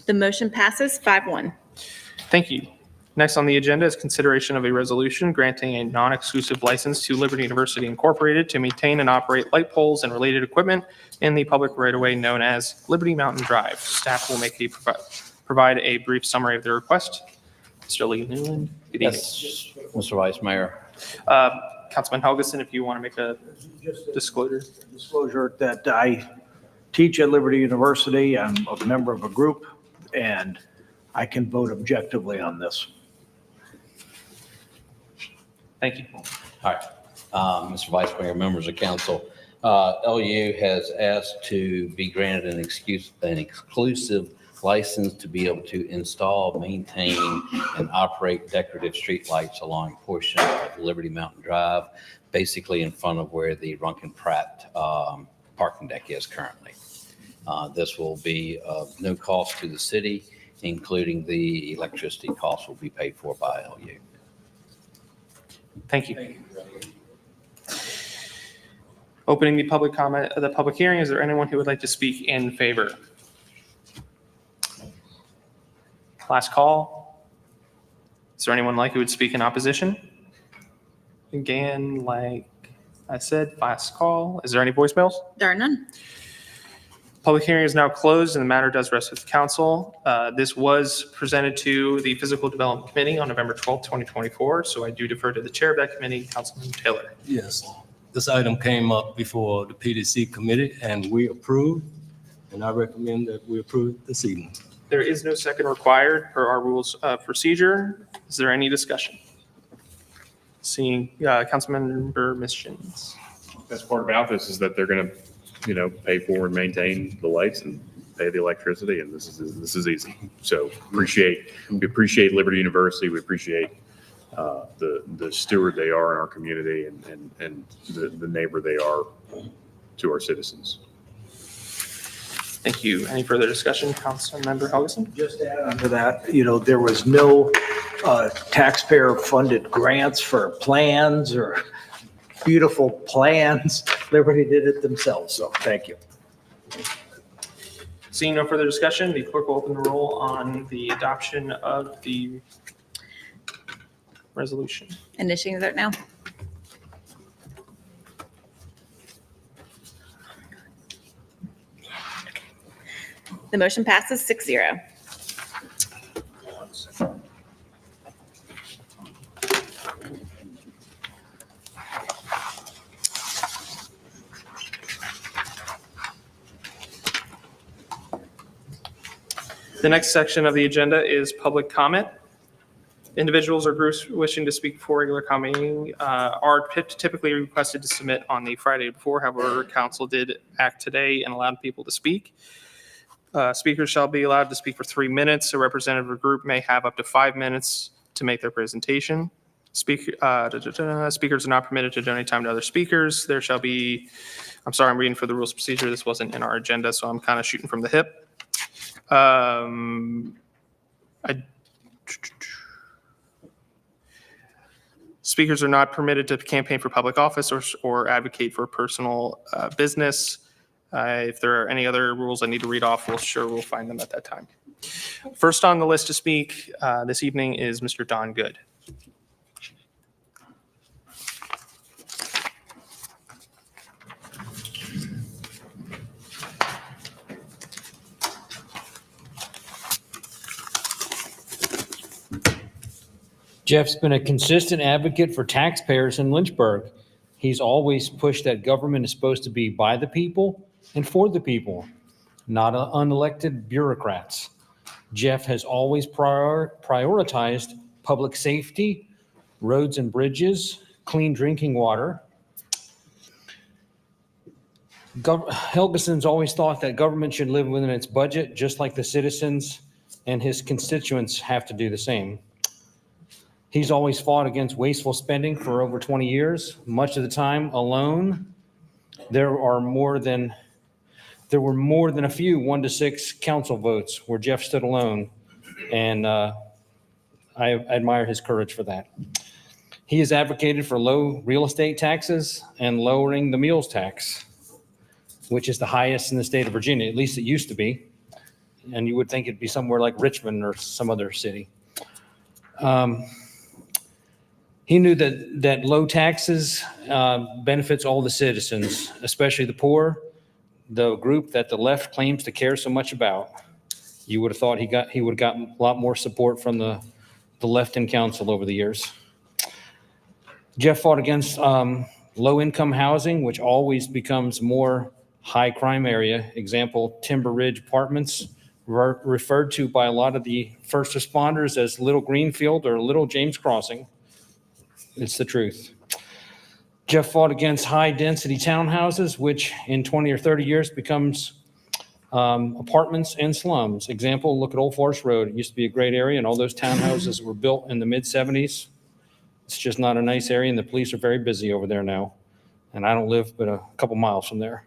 Speaker 8: The motion passes 5-1.
Speaker 1: Thank you. Next on the agenda is consideration of a resolution granting a non-exclusive license to Liberty University Incorporated to maintain and operate light poles and related equipment in the public right-of-way known as Liberty Mountain Drive. Staff will provide a brief summary of the request. Mr. Lee Newland. Good evening.
Speaker 9: Yes, Mr. Vice Mayor.
Speaker 1: Councilman Helgeson, if you want to make a disclosure.
Speaker 6: Disclosure that I teach at Liberty University. I'm a member of a group, and I can vote objectively on this.
Speaker 1: Thank you.
Speaker 9: All right. Mr. Vice Mayor, members of council, LU has asked to be granted an exclusive license to be able to install, maintain, and operate decorative street lights along a portion of Liberty Mountain Drive, basically in front of where the Runkin Pratt parking deck is currently. This will be of no cost to the city, including the electricity costs will be paid for by LU.
Speaker 1: Thank you. Opening the public comment, the public hearing. Is there anyone who would like to speak in favor? Last call. Is there anyone who would speak in opposition? Again, like I said, last call. Is there any voicemails?
Speaker 8: There are none.
Speaker 1: Public hearing is now closed and the matter does rest with council. This was presented to the Physical Development Committee on November 12th, 2024. So I do defer to the chair of that committee, Councilman Taylor.
Speaker 7: Yes, this item came up before the PDC committee and we approved, and I recommend that we approve it this evening.
Speaker 1: There is no second required per our rules of procedure. Is there any discussion? Seeing Councilmember Mischins.
Speaker 5: Best part about this is that they're going to, pay for and maintain the lights and pay the electricity, and this is easy. So we appreciate Liberty University. We appreciate the steward they are in our community and the neighbor they are to our citizens.
Speaker 1: Thank you. Any further discussion, Councilmember Helgeson?
Speaker 6: Just to add on to that, there was no taxpayer-funded grants for plans or beautiful plans. Liberty did it themselves, so thank you.
Speaker 1: Seeing no further discussion, the clerk will open the roll on the adoption of the resolution.
Speaker 8: Initiating the vote now. The motion passes 6-0.
Speaker 1: The next section of the agenda is public comment. Individuals or groups wishing to speak before regular commenting are typically requested to submit on the Friday before. However, council did act today and allowed people to speak. Speakers shall be allowed to speak for 3 minutes. A representative of a group may have up to 5 minutes to make their presentation. Speakers are not permitted to donate time to other speakers. There shall be, I'm sorry, I'm reading for the rules of procedure. This wasn't in our agenda, so I'm kind of shooting from the hip. Speakers are not permitted to campaign for public office or advocate for personal business. If there are any other rules I need to read off, we'll find them at that time. First on the list to speak this evening is Mr. Don Good.
Speaker 15: Jeff's been a consistent advocate for taxpayers in Lynchburg. He's always pushed that government is supposed to be by the people and for the people, not unelected bureaucrats. Jeff has always prioritized public safety, roads and bridges, clean drinking water. Helgeson's always thought that government should live within its budget, just like the citizens and his constituents have to do the same. He's always fought against wasteful spending for over 20 years, much of the time alone. There were more than a few 1-6 council votes where Jeff stood alone, and I admire his courage for that. He has advocated for low real estate taxes and lowering the meals tax, which is the highest in the state of Virginia. At least it used to be, and you would think it'd be somewhere like Richmond or some other city. He knew that low taxes benefits all the citizens, especially the poor, the group that the left claims to care so much about. You would have thought he would have gotten a lot more support from the left in council over the years. Jeff fought against low-income housing, which always becomes more high-crime area. Example, Timber Ridge Apartments, referred to by a lot of the first responders as Little Greenfield or Little James Crossing. It's the truth. Jeff fought against high-density townhouses, which in 20 or 30 years becomes apartments and slums. Example, look at Old Forest Road. It used to be a great area, and all those townhouses were built in the mid-'70s. It's just not a nice area, and the police are very busy over there now. And I don't live but a couple miles from there.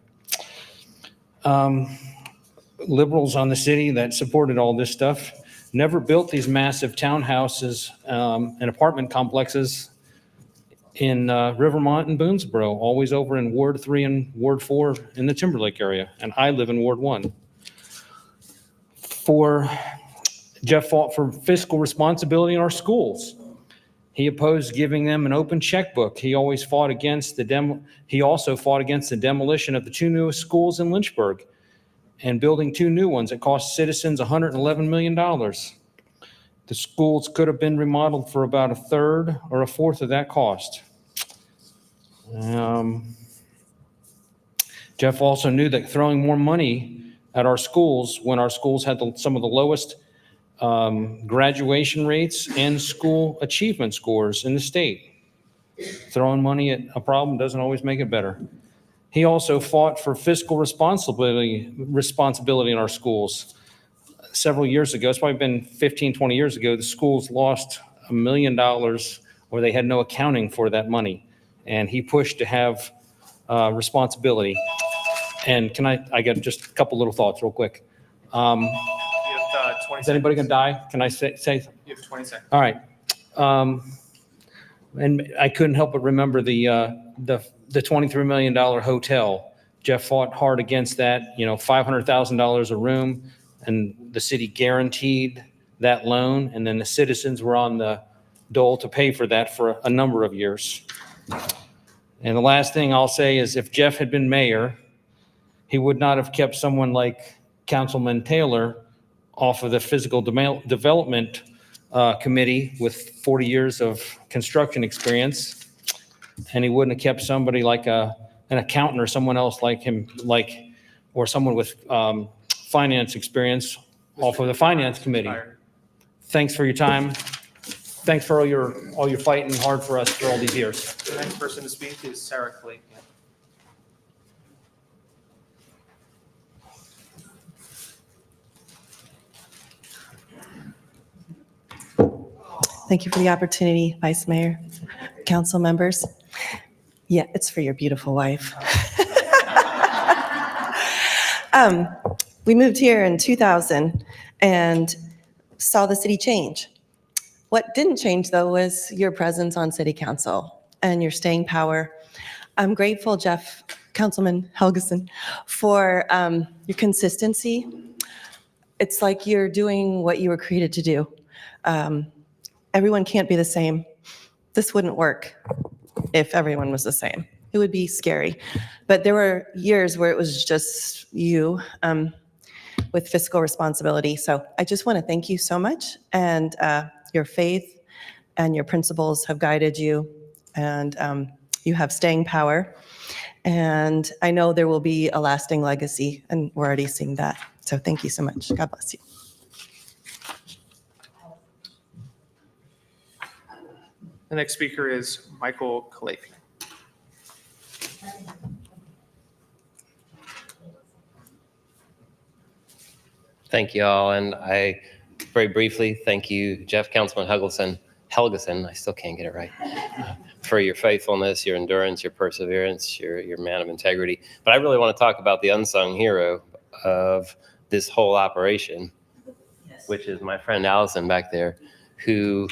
Speaker 15: Liberals on the city that supported all this stuff never built these massive townhouses and apartment complexes in Rivermont and Boonesboro, always over in Ward 3 and Ward 4 in the Timberlake area, and I live in Ward 1. Jeff fought for fiscal responsibility in our schools. He opposed giving them an open checkbook. He always fought against he also fought against the demolition of the 2 newest schools in Lynchburg and building 2 new ones that cost citizens $111 million. The schools could have been remodeled for about 1/3 or 1/4 of that cost. Jeff also knew that throwing more money at our schools when our schools had some of the lowest graduation rates and school achievement scores in the state. Throwing money at a problem doesn't always make it better. He also fought for fiscal responsibility in our schools. Several years ago, it's probably been 15, 20 years ago, the schools lost $1 million or they had no accounting for that money. And he pushed to have responsibility. And I got just a couple little thoughts real quick. Is anybody going to die? Can I say?
Speaker 1: You have 20 seconds.
Speaker 15: All right. And I couldn't help but remember the $23 million hotel. Jeff fought hard against that, $500,000 a room, and the city guaranteed that loan, and then the citizens were on the dole to pay for that for a number of years. And the last thing I'll say is if Jeff had been mayor, he would not have kept someone like Councilman Taylor off of the physical development committee with 40 years of construction experience. And he wouldn't have kept somebody like an accountant or someone else like him, or someone with finance experience off of the finance committee. Thanks for your time. Thanks for all your fighting hard for us for all these years.
Speaker 1: The next person to speak is Sarah Clayton.
Speaker 11: Thank you for the opportunity, Vice Mayor, council members. Yeah, it's for your beautiful wife. We moved here in 2000 and saw the city change. What didn't change, though, was your presence on city council and your staying power. I'm grateful, Councilman Helgeson, for your consistency. It's like you're doing what you were created to do. Everyone can't be the same. This wouldn't work if everyone was the same. It would be scary. But there were years where it was just you with fiscal responsibility. So I just want to thank you so much. And your faith and your principles have guided you. And you have staying power. And I know there will be a lasting legacy. And we're already seeing that. So thank you so much. God bless you.
Speaker 1: The next speaker is Michael Kalafi.
Speaker 12: Thank you all, and I very briefly thank you, Councilman Helgeson, I still can't get it right, for your faithfulness, your endurance, your perseverance, your man of integrity. But I really want to talk about the unsung hero of this whole operation, which is my friend Allison back there, who,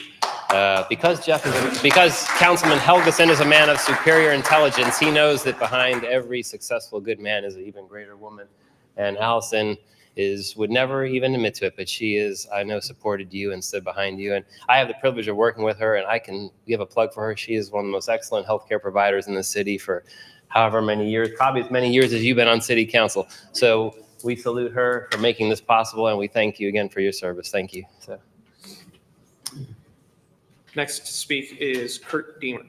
Speaker 12: because Councilman Helgeson is a man of superior intelligence, he knows that behind every successful good man is an even greater woman. And Allison would never even admit to it, but she is, I know, supported you and stood behind you. And I have the privilege of working with her, and I can give a plug for her. She is one of the most excellent healthcare providers in the city for however many years, probably as many years as you've been on city council. So we salute her for making this possible, and we thank you again for your service. Thank you. So.
Speaker 1: Next to speak is Kurt Deemer.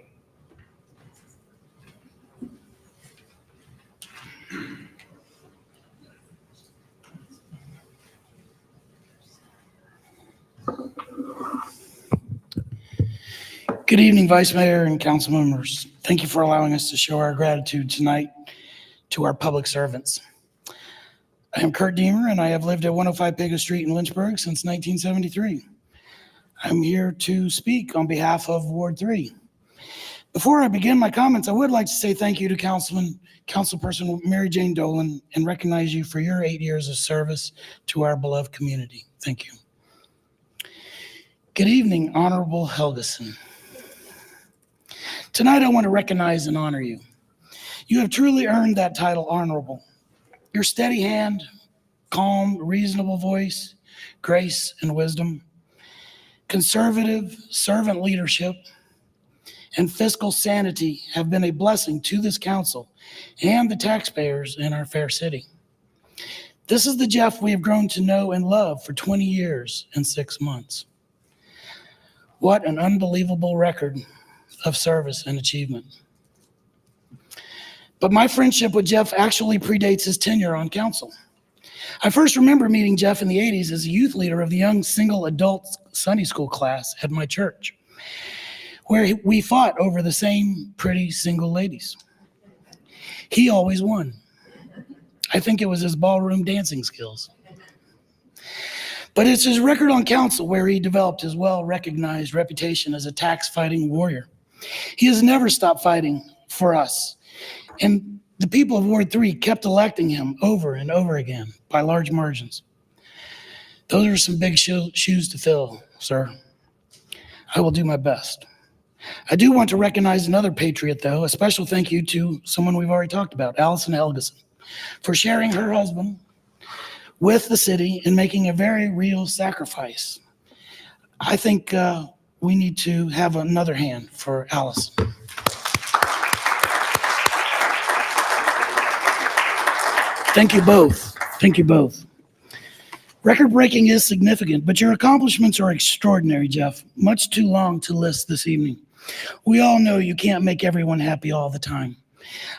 Speaker 13: Good evening, Vice Mayor and council members. Thank you for allowing us to show our gratitude tonight to our public servants. I am Kurt Deemer, and I have lived at 105 Pega Street in Lynchburg since 1973. I'm here to speak on behalf of Ward 3. Before I begin my comments, I would like to say thank you to Councilperson Mary Jane Dolan and recognize you for your 8 years of service to our beloved community. Thank you. Good evening, Honorable Helgeson. Tonight, I want to recognize and honor you. You have truly earned that title, Honorable. Your steady hand, calm, reasonable voice, grace, and wisdom, conservative, servant leadership, and fiscal sanity have been a blessing to this council and the taxpayers in our fair city. This is the Jeff we have grown to know and love for 20 years and 6 months. What an unbelievable record of service and achievement. But my friendship with Jeff actually predates his tenure on council. I first remember meeting Jeff in the 80s as a youth leader of the young single adult Sunday school class at my church, where we fought over the same pretty single ladies. He always won. I think it was his ballroom dancing skills. But it's his record on council where he developed his well-recognized reputation as a tax-fighting warrior. He has never stopped fighting for us. And the people of Ward 3 kept electing him over and over again by large margins. Those are some big shoes to fill, sir. I will do my best. I do want to recognize another patriot, though. A special thank you to someone we've already talked about, Allison Helgeson, for sharing her husband with the city and making a very real sacrifice. I think we need to have another hand for Allison. Thank you both. Thank you both. Record-breaking is significant, but your accomplishments are extraordinary, Jeff. Much too long to list this evening. We all know you can't make everyone happy all the time.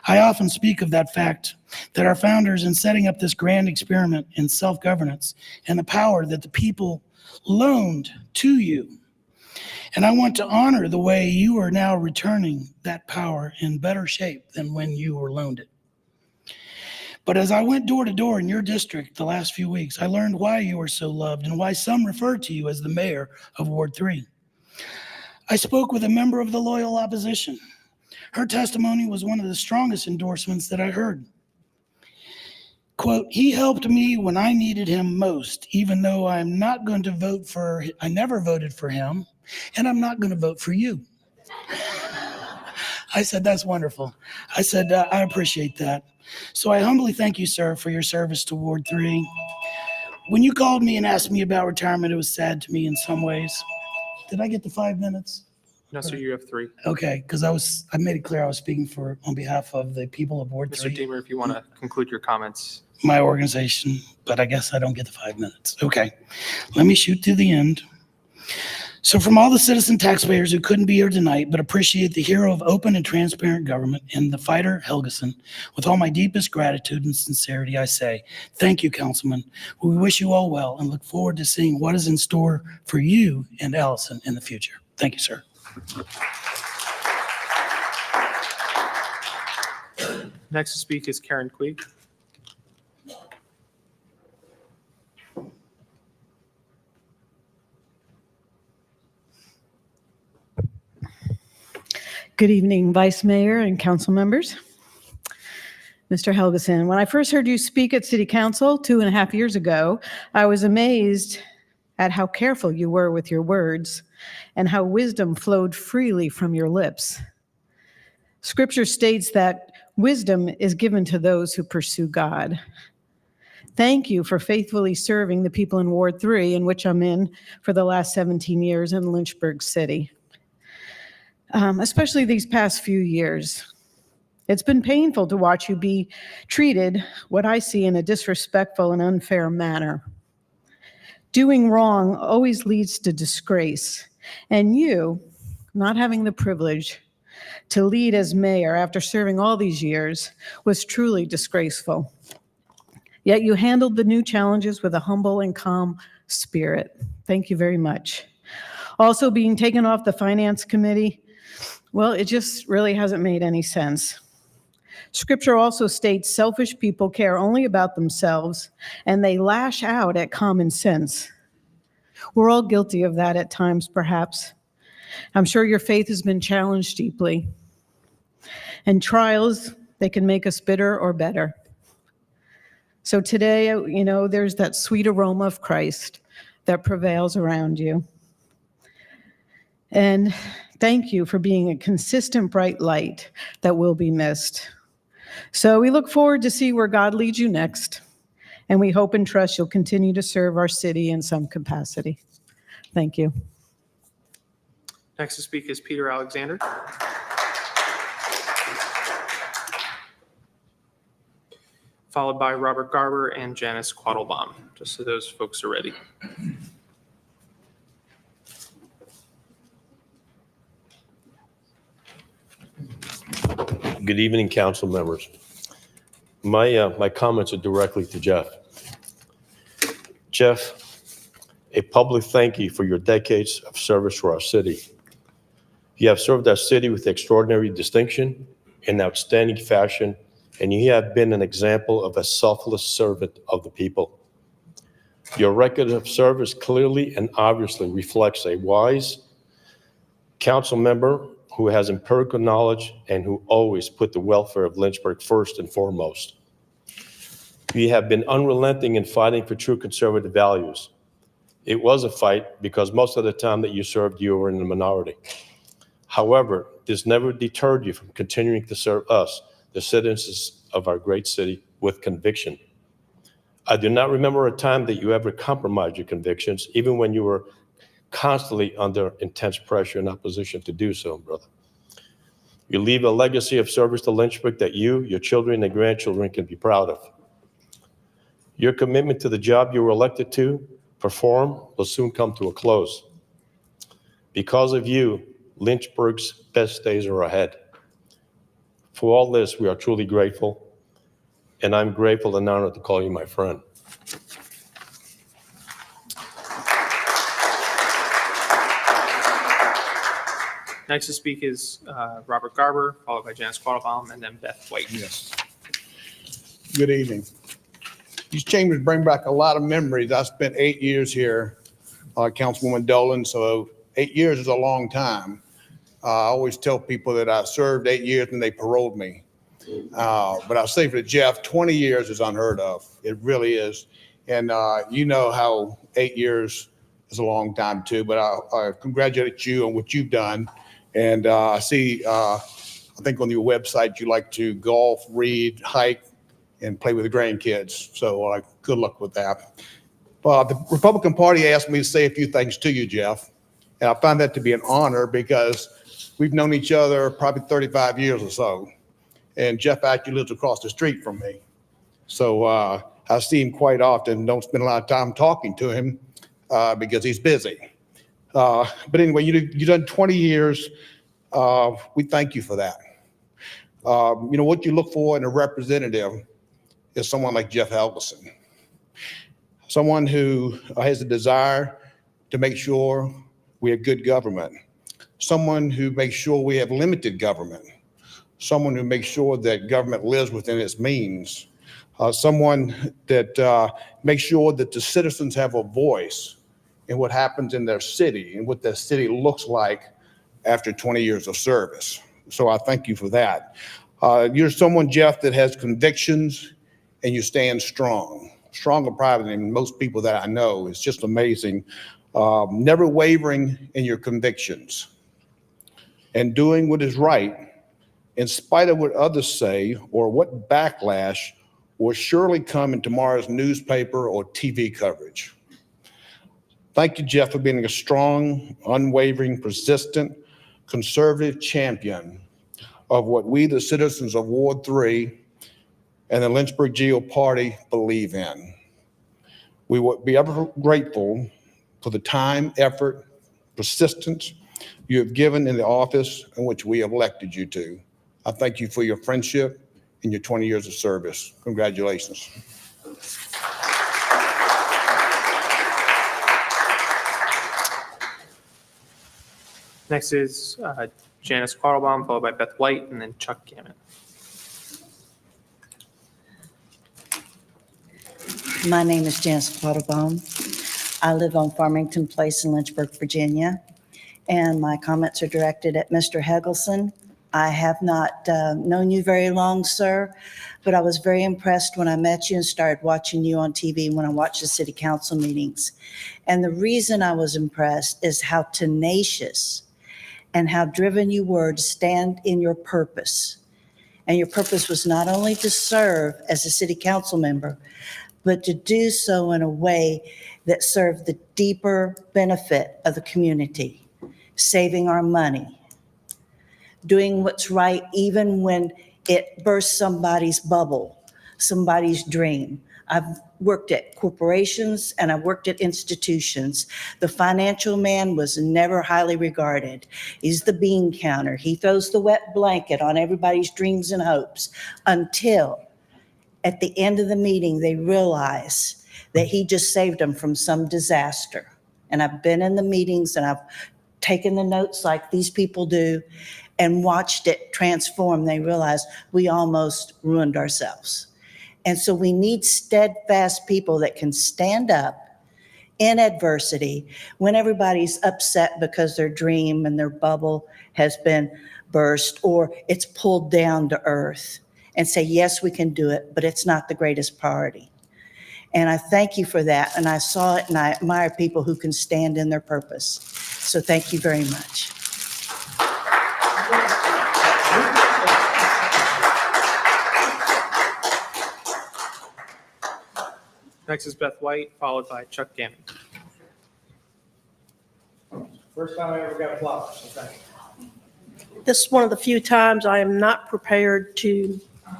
Speaker 13: I often speak of that fact, that our founders in setting up this grand experiment in self-governance and the power that the people loaned to you. And I want to honor the way you are now returning that power in better shape than when you were loaned it. But as I went door to door in your district the last few weeks, I learned why you are so loved and why some refer to you as the mayor of Ward 3. I spoke with a member of the loyal opposition. Her testimony was one of the strongest endorsements that I heard. Quote, he helped me when I needed him most, even though I never voted for him, and I'm not going to vote for you. I said, that's wonderful. I said, I appreciate that. So I humbly thank you, sir, for your service to Ward 3. When you called me and asked me about retirement, it was sad to me in some ways. Did I get the 5 minutes?
Speaker 1: No, sir, you have 3.
Speaker 13: Okay, because I made it clear I was speaking on behalf of the people of Ward 3.
Speaker 1: Mr. Deemer, if you want to conclude your comments.
Speaker 13: My organization, but I guess I don't get the 5 minutes. Okay, let me shoot to the end. So from all the citizen taxpayers who couldn't be here tonight, but appreciate the hero of open and transparent government and the fighter Helgeson, with all my deepest gratitude and sincerity, I say, thank you, Councilman. We wish you all well and look forward to seeing what is in store for you and Allison in the future. Thank you, sir.
Speaker 1: Next to speak is Karen Quigg.
Speaker 4: Good evening, Vice Mayor and council members. Mr. Helgeson, when I first heard you speak at City Council 2.5 years ago, I was amazed at how careful you were with your words and how wisdom flowed freely from your lips. Scripture states that wisdom is given to those who pursue God. Thank you for faithfully serving the people in Ward 3, in which I'm in for the last 17 years in Lynchburg City. Especially these past few years. It's been painful to watch you be treated, what I see, in a disrespectful and unfair manner. Doing wrong always leads to disgrace, and you, not having the privilege to lead as mayor after serving all these years, was truly disgraceful. Yet you handled the new challenges with a humble and calm spirit. Thank you very much. Also, being taken off the Finance Committee, well, it just really hasn't made any sense. Scripture also states selfish people care only about themselves and they lash out at common sense. We're all guilty of that at times, perhaps. I'm sure your faith has been challenged deeply. And trials, they can make us bitter or better. So today, there's that sweet aroma of Christ that prevails around you. And thank you for being a consistent bright light that will be missed. So we look forward to see where God leads you next. And we hope and trust you'll continue to serve our city in some capacity. Thank you.
Speaker 1: Next to speak is Peter Alexander. Followed by Robert Garber and Janice Quattlebaum, just so those folks are ready.
Speaker 14: Good evening, council members. My comments are directly to Jeff. Jeff, a public thank you for your decades of service for our city. You have served our city with extraordinary distinction and outstanding fashion, and you have been an example of a selfless servant of the people. Your record of service clearly and obviously reflects a wise council member who has empirical knowledge and who always put the welfare of Lynchburg first and foremost. You have been unrelenting in fighting for true conservative values. It was a fight because most of the time that you served, you were in the minority. However, this never deterred you from continuing to serve us, the citizens of our great city, with conviction. I do not remember a time that you ever compromised your convictions, even when you were constantly under intense pressure and opposition to do so, brother. You leave a legacy of service to Lynchburg that you, your children, and grandchildren can be proud of. Your commitment to the job you were elected to perform will soon come to a close. Because of you, Lynchburg's best days are ahead. For all this, we are truly grateful, and I'm grateful and honored to call you my friend.
Speaker 1: Next to speak is Robert Garber, followed by Janice Quattlebaum, and then Beth White.
Speaker 16: Yes. Good evening. These chambers bring back a lot of memories. I spent 8 years here, Councilwoman Dolan, so 8 years is a long time. I always tell people that I served 8 years and they paroled me. But I'll say for Jeff, 20 years is unheard of. It really is. And you know how 8 years is a long time too, but I congratulate you on what you've done. And I see, I think on your website, you like to golf, read, hike, and play with the grandkids. So good luck with that. The Republican Party asked me to say a few things to you, Jeff. And I find that to be an honor because we've known each other probably 35 years or so. And Jeff actually lives across the street from me. So I see him quite often, don't spend a lot of time talking to him because he's busy. But anyway, you've done 20 years. We thank you for that. You know, what you look for in a representative is someone like Jeff Helgeson. Someone who has a desire to make sure we have good government. Someone who makes sure we have limited government. Someone who makes sure that government lives within its means. Someone that makes sure that the citizens have a voice in what happens in their city and what their city looks like after 20 years of service. So I thank you for that. You're someone, Jeff, that has convictions and you stand strong. Stronger probably than most people that I know. It's just amazing. Never wavering in your convictions and doing what is right in spite of what others say or what backlash will surely come in tomorrow's newspaper or TV coverage. Thank you, Jeff, for being a strong, unwavering, persistent, conservative champion of what we, the citizens of Ward 3 and the Lynchburg Geo Party believe in. We will be ever grateful for the time, effort, persistence you have given in the office in which we have elected you to. I thank you for your friendship and your 20 years of service. Congratulations.
Speaker 1: Next is Janice Quattlebaum, followed by Beth White, and then Chuck Gammon.
Speaker 18: My name is Janice Quattlebaum. I live on Farmington Place in Lynchburg, Virginia, and my comments are directed at Mr. Helgeson. I have not known you very long, sir, but I was very impressed when I met you and started watching you on TV when I watched the city council meetings. And the reason I was impressed is how tenacious and how driven you were to stand in your purpose. And your purpose was not only to serve as a city council member, but to do so in a way that served the deeper benefit of the community, saving our money, doing what's right even when it bursts somebody's bubble, somebody's dream. I've worked at corporations and I've worked at institutions. The financial man was never highly regarded. He's the bean counter. He throws the wet blanket on everybody's dreams and hopes until at the end of the meeting, they realize that he just saved them from some disaster. And I've been in the meetings and I've taken the notes like these people do and watched it transform. They realize we almost ruined ourselves. And so we need steadfast people that can stand up in adversity when everybody's upset because their dream and their bubble has been burst or it's pulled down to earth, and say, yes, we can do it, but it's not the greatest priority. And I thank you for that. And I saw it and I admire people who can stand in their purpose. So thank you very much.
Speaker 1: Next is Beth White, followed by Chuck Gammon.
Speaker 6: First time I ever got flowers, so thank you.
Speaker 19: This is one of the few times I am not prepared to,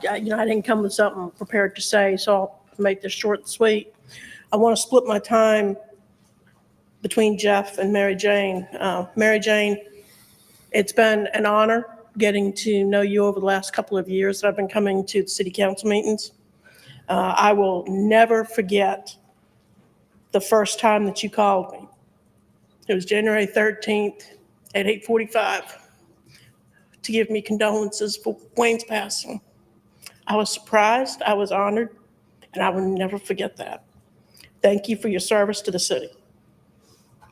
Speaker 19: I didn't come with something prepared to say, so I'll make this short and sweet. I want to split my time between Jeff and Mary Jane. Mary Jane, it's been an honor getting to know you over the last couple of years that I've been coming to the city council meetings. I will never forget the first time that you called me. It was January 13th at 8:45 to give me condolences for Wayne's passing. I was surprised, I was honored, and I will never forget that. Thank you for your service to the city.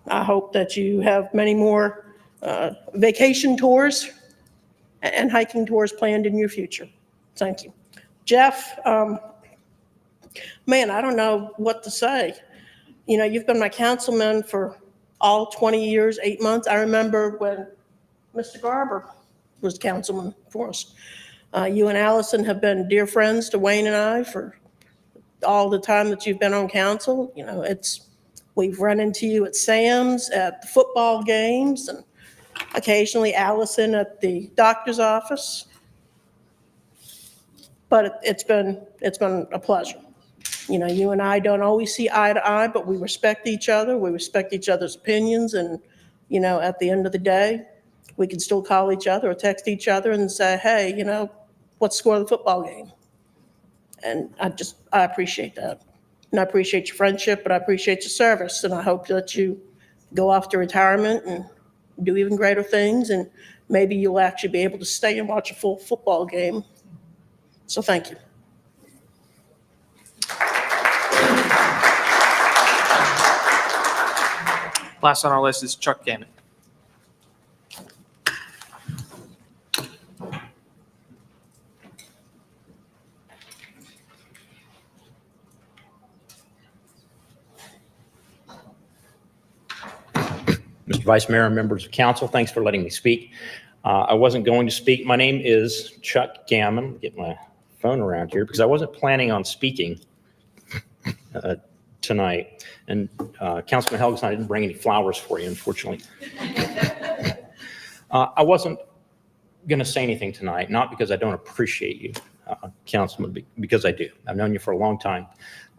Speaker 19: I hope that you have many more vacation tours and hiking tours planned in your future. Thank you. Jeff, man, I don't know what to say. You know, you've been my councilman for all 20 years, 8 months. I remember when Mr. Garber was councilman for us. You and Allison have been dear friends to Wayne and I for all the time that you've been on council. You know, we've run into you at Sam's, at the football games, and occasionally Allison at the doctor's office. But it's been a pleasure. You know, you and I don't always see eye to eye, but we respect each other. We respect each other's opinions. And, you know, at the end of the day, we can still call each other or text each other and say, hey, you know, what's the score of the football game? And I appreciate that. And I appreciate your friendship, but I appreciate your service. And I hope that you go off to retirement and do even greater things. And maybe you'll actually be able to stay and watch a full football game. So thank you.
Speaker 1: Last on our list is Chuck Gammon.
Speaker 3: Mr. Vice Mayor and members of council, thanks for letting me speak. I wasn't going to speak. My name is Chuck Gammon. Get my phone around here because I wasn't planning on speaking tonight. And Councilman Helgeson, I didn't bring any flowers for you, unfortunately. I wasn't going to say anything tonight, not because I don't appreciate you, Councilman, because I do. I've known you for a long time,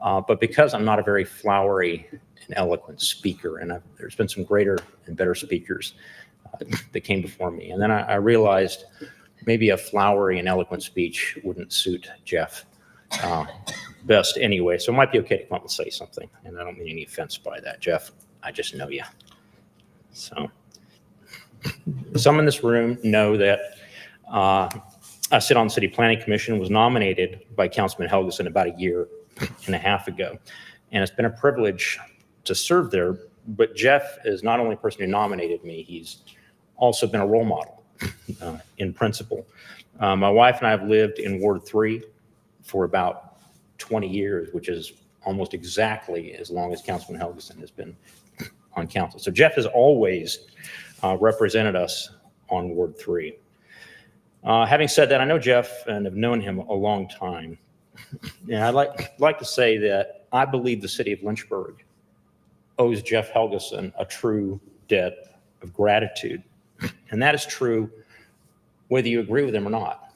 Speaker 3: but because I'm not a very flowery and eloquent speaker, and there's been some greater and better speakers that came before me. And then I realized maybe a flowery and eloquent speech wouldn't suit Jeff best anyway, so it might be okay to come up and say something. And I don't mean any offense by that, Jeff. I just know you. So some in this room know that I sit on the City Planning Commission, was nominated by Councilman Helgeson about a year and a half ago. And it's been a privilege to serve there. But Jeff is not only the person who nominated me, he's also been a role model in principle. My wife and I have lived in Ward 3 for about 20 years, which is almost exactly as long as Councilman Helgeson has been on council. So Jeff has always represented us on Ward 3. Having said that, I know Jeff and have known him a long time. And I'd like to say that I believe the city of Lynchburg owes Jeff Helgeson a true debt of gratitude. And that is true whether you agree with him or not.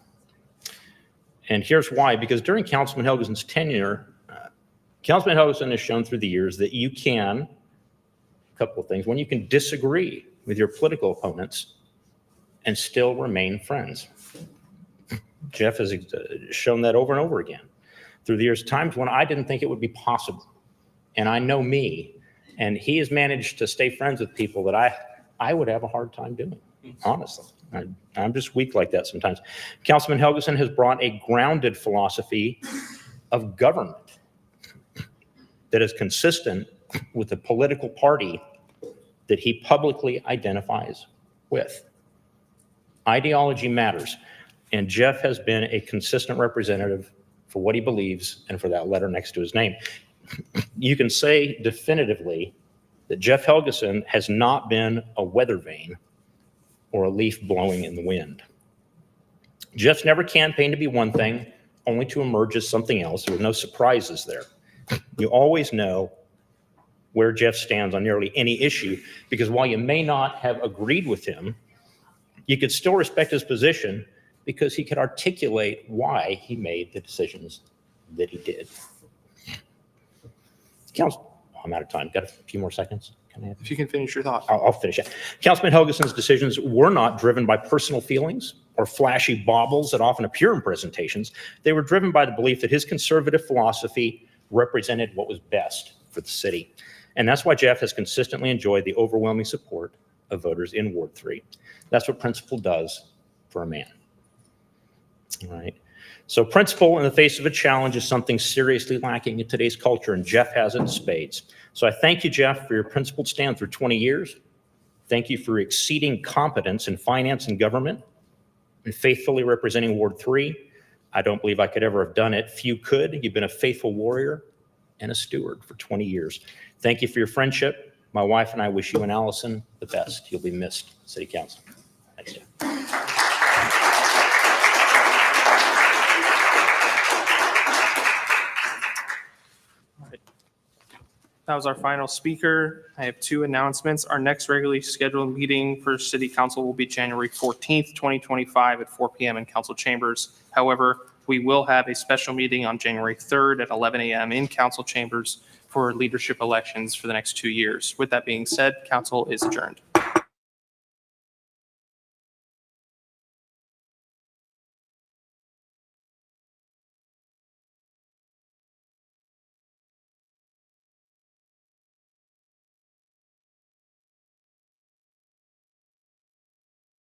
Speaker 3: And here's why, because during Councilman Helgeson's tenure, Councilman Helgeson has shown through the years that you can, a couple of things, when you can disagree with your political opponents and still remain friends. Jeff has shown that over and over again through the years, times when I didn't think it would be possible. And I know me, and he has managed to stay friends with people that I would have a hard time doing, honestly. I'm just weak like that sometimes. Councilman Helgeson has brought a grounded philosophy of government that is consistent with the political party that he publicly identifies with. Ideology matters, and Jeff has been a consistent representative for what he believes and for that letter next to his name. You can say definitively that Jeff Helgeson has not been a weather vane or a leaf blowing in the wind. Jeff's never campaigned to be one thing, only to emerge as something else. There were no surprises there. You always know where Jeff stands on nearly any issue, because while you may not have agreed with him, you could still respect his position because he could articulate why he made the decisions that he did. Council, I'm out of time. Got a few more seconds?
Speaker 1: If you can finish your thought.
Speaker 3: I'll finish it. Councilman Helgeson's decisions were not driven by personal feelings or flashy baubles that often appear in presentations. They were driven by the belief that his conservative philosophy represented what was best for the city. And that's why Jeff has consistently enjoyed the overwhelming support of voters in Ward 3. That's what principle does for a man. All right. So principle in the face of a challenge is something seriously lacking in today's culture, and Jeff has it in spades. So I thank you, Jeff, for your principled stand through 20 years. Thank you for exceeding competence in finance and government and faithfully representing Ward 3. I don't believe I could ever have done it. Few could. You've been a faithful warrior and a steward for 20 years. Thank you for your friendship. My wife and I wish you and Allison the best. You'll be missed, City Council. Thanks, Jeff.
Speaker 1: That was our final speaker. I have two announcements. Our next regularly scheduled meeting for City Council will be January 14th, 2025 at 4 p.m. in council chambers. However, we will have a special meeting on January 3rd at 11 a.m. in council chambers for leadership elections for the next 2 years. With that being said, council is adjourned.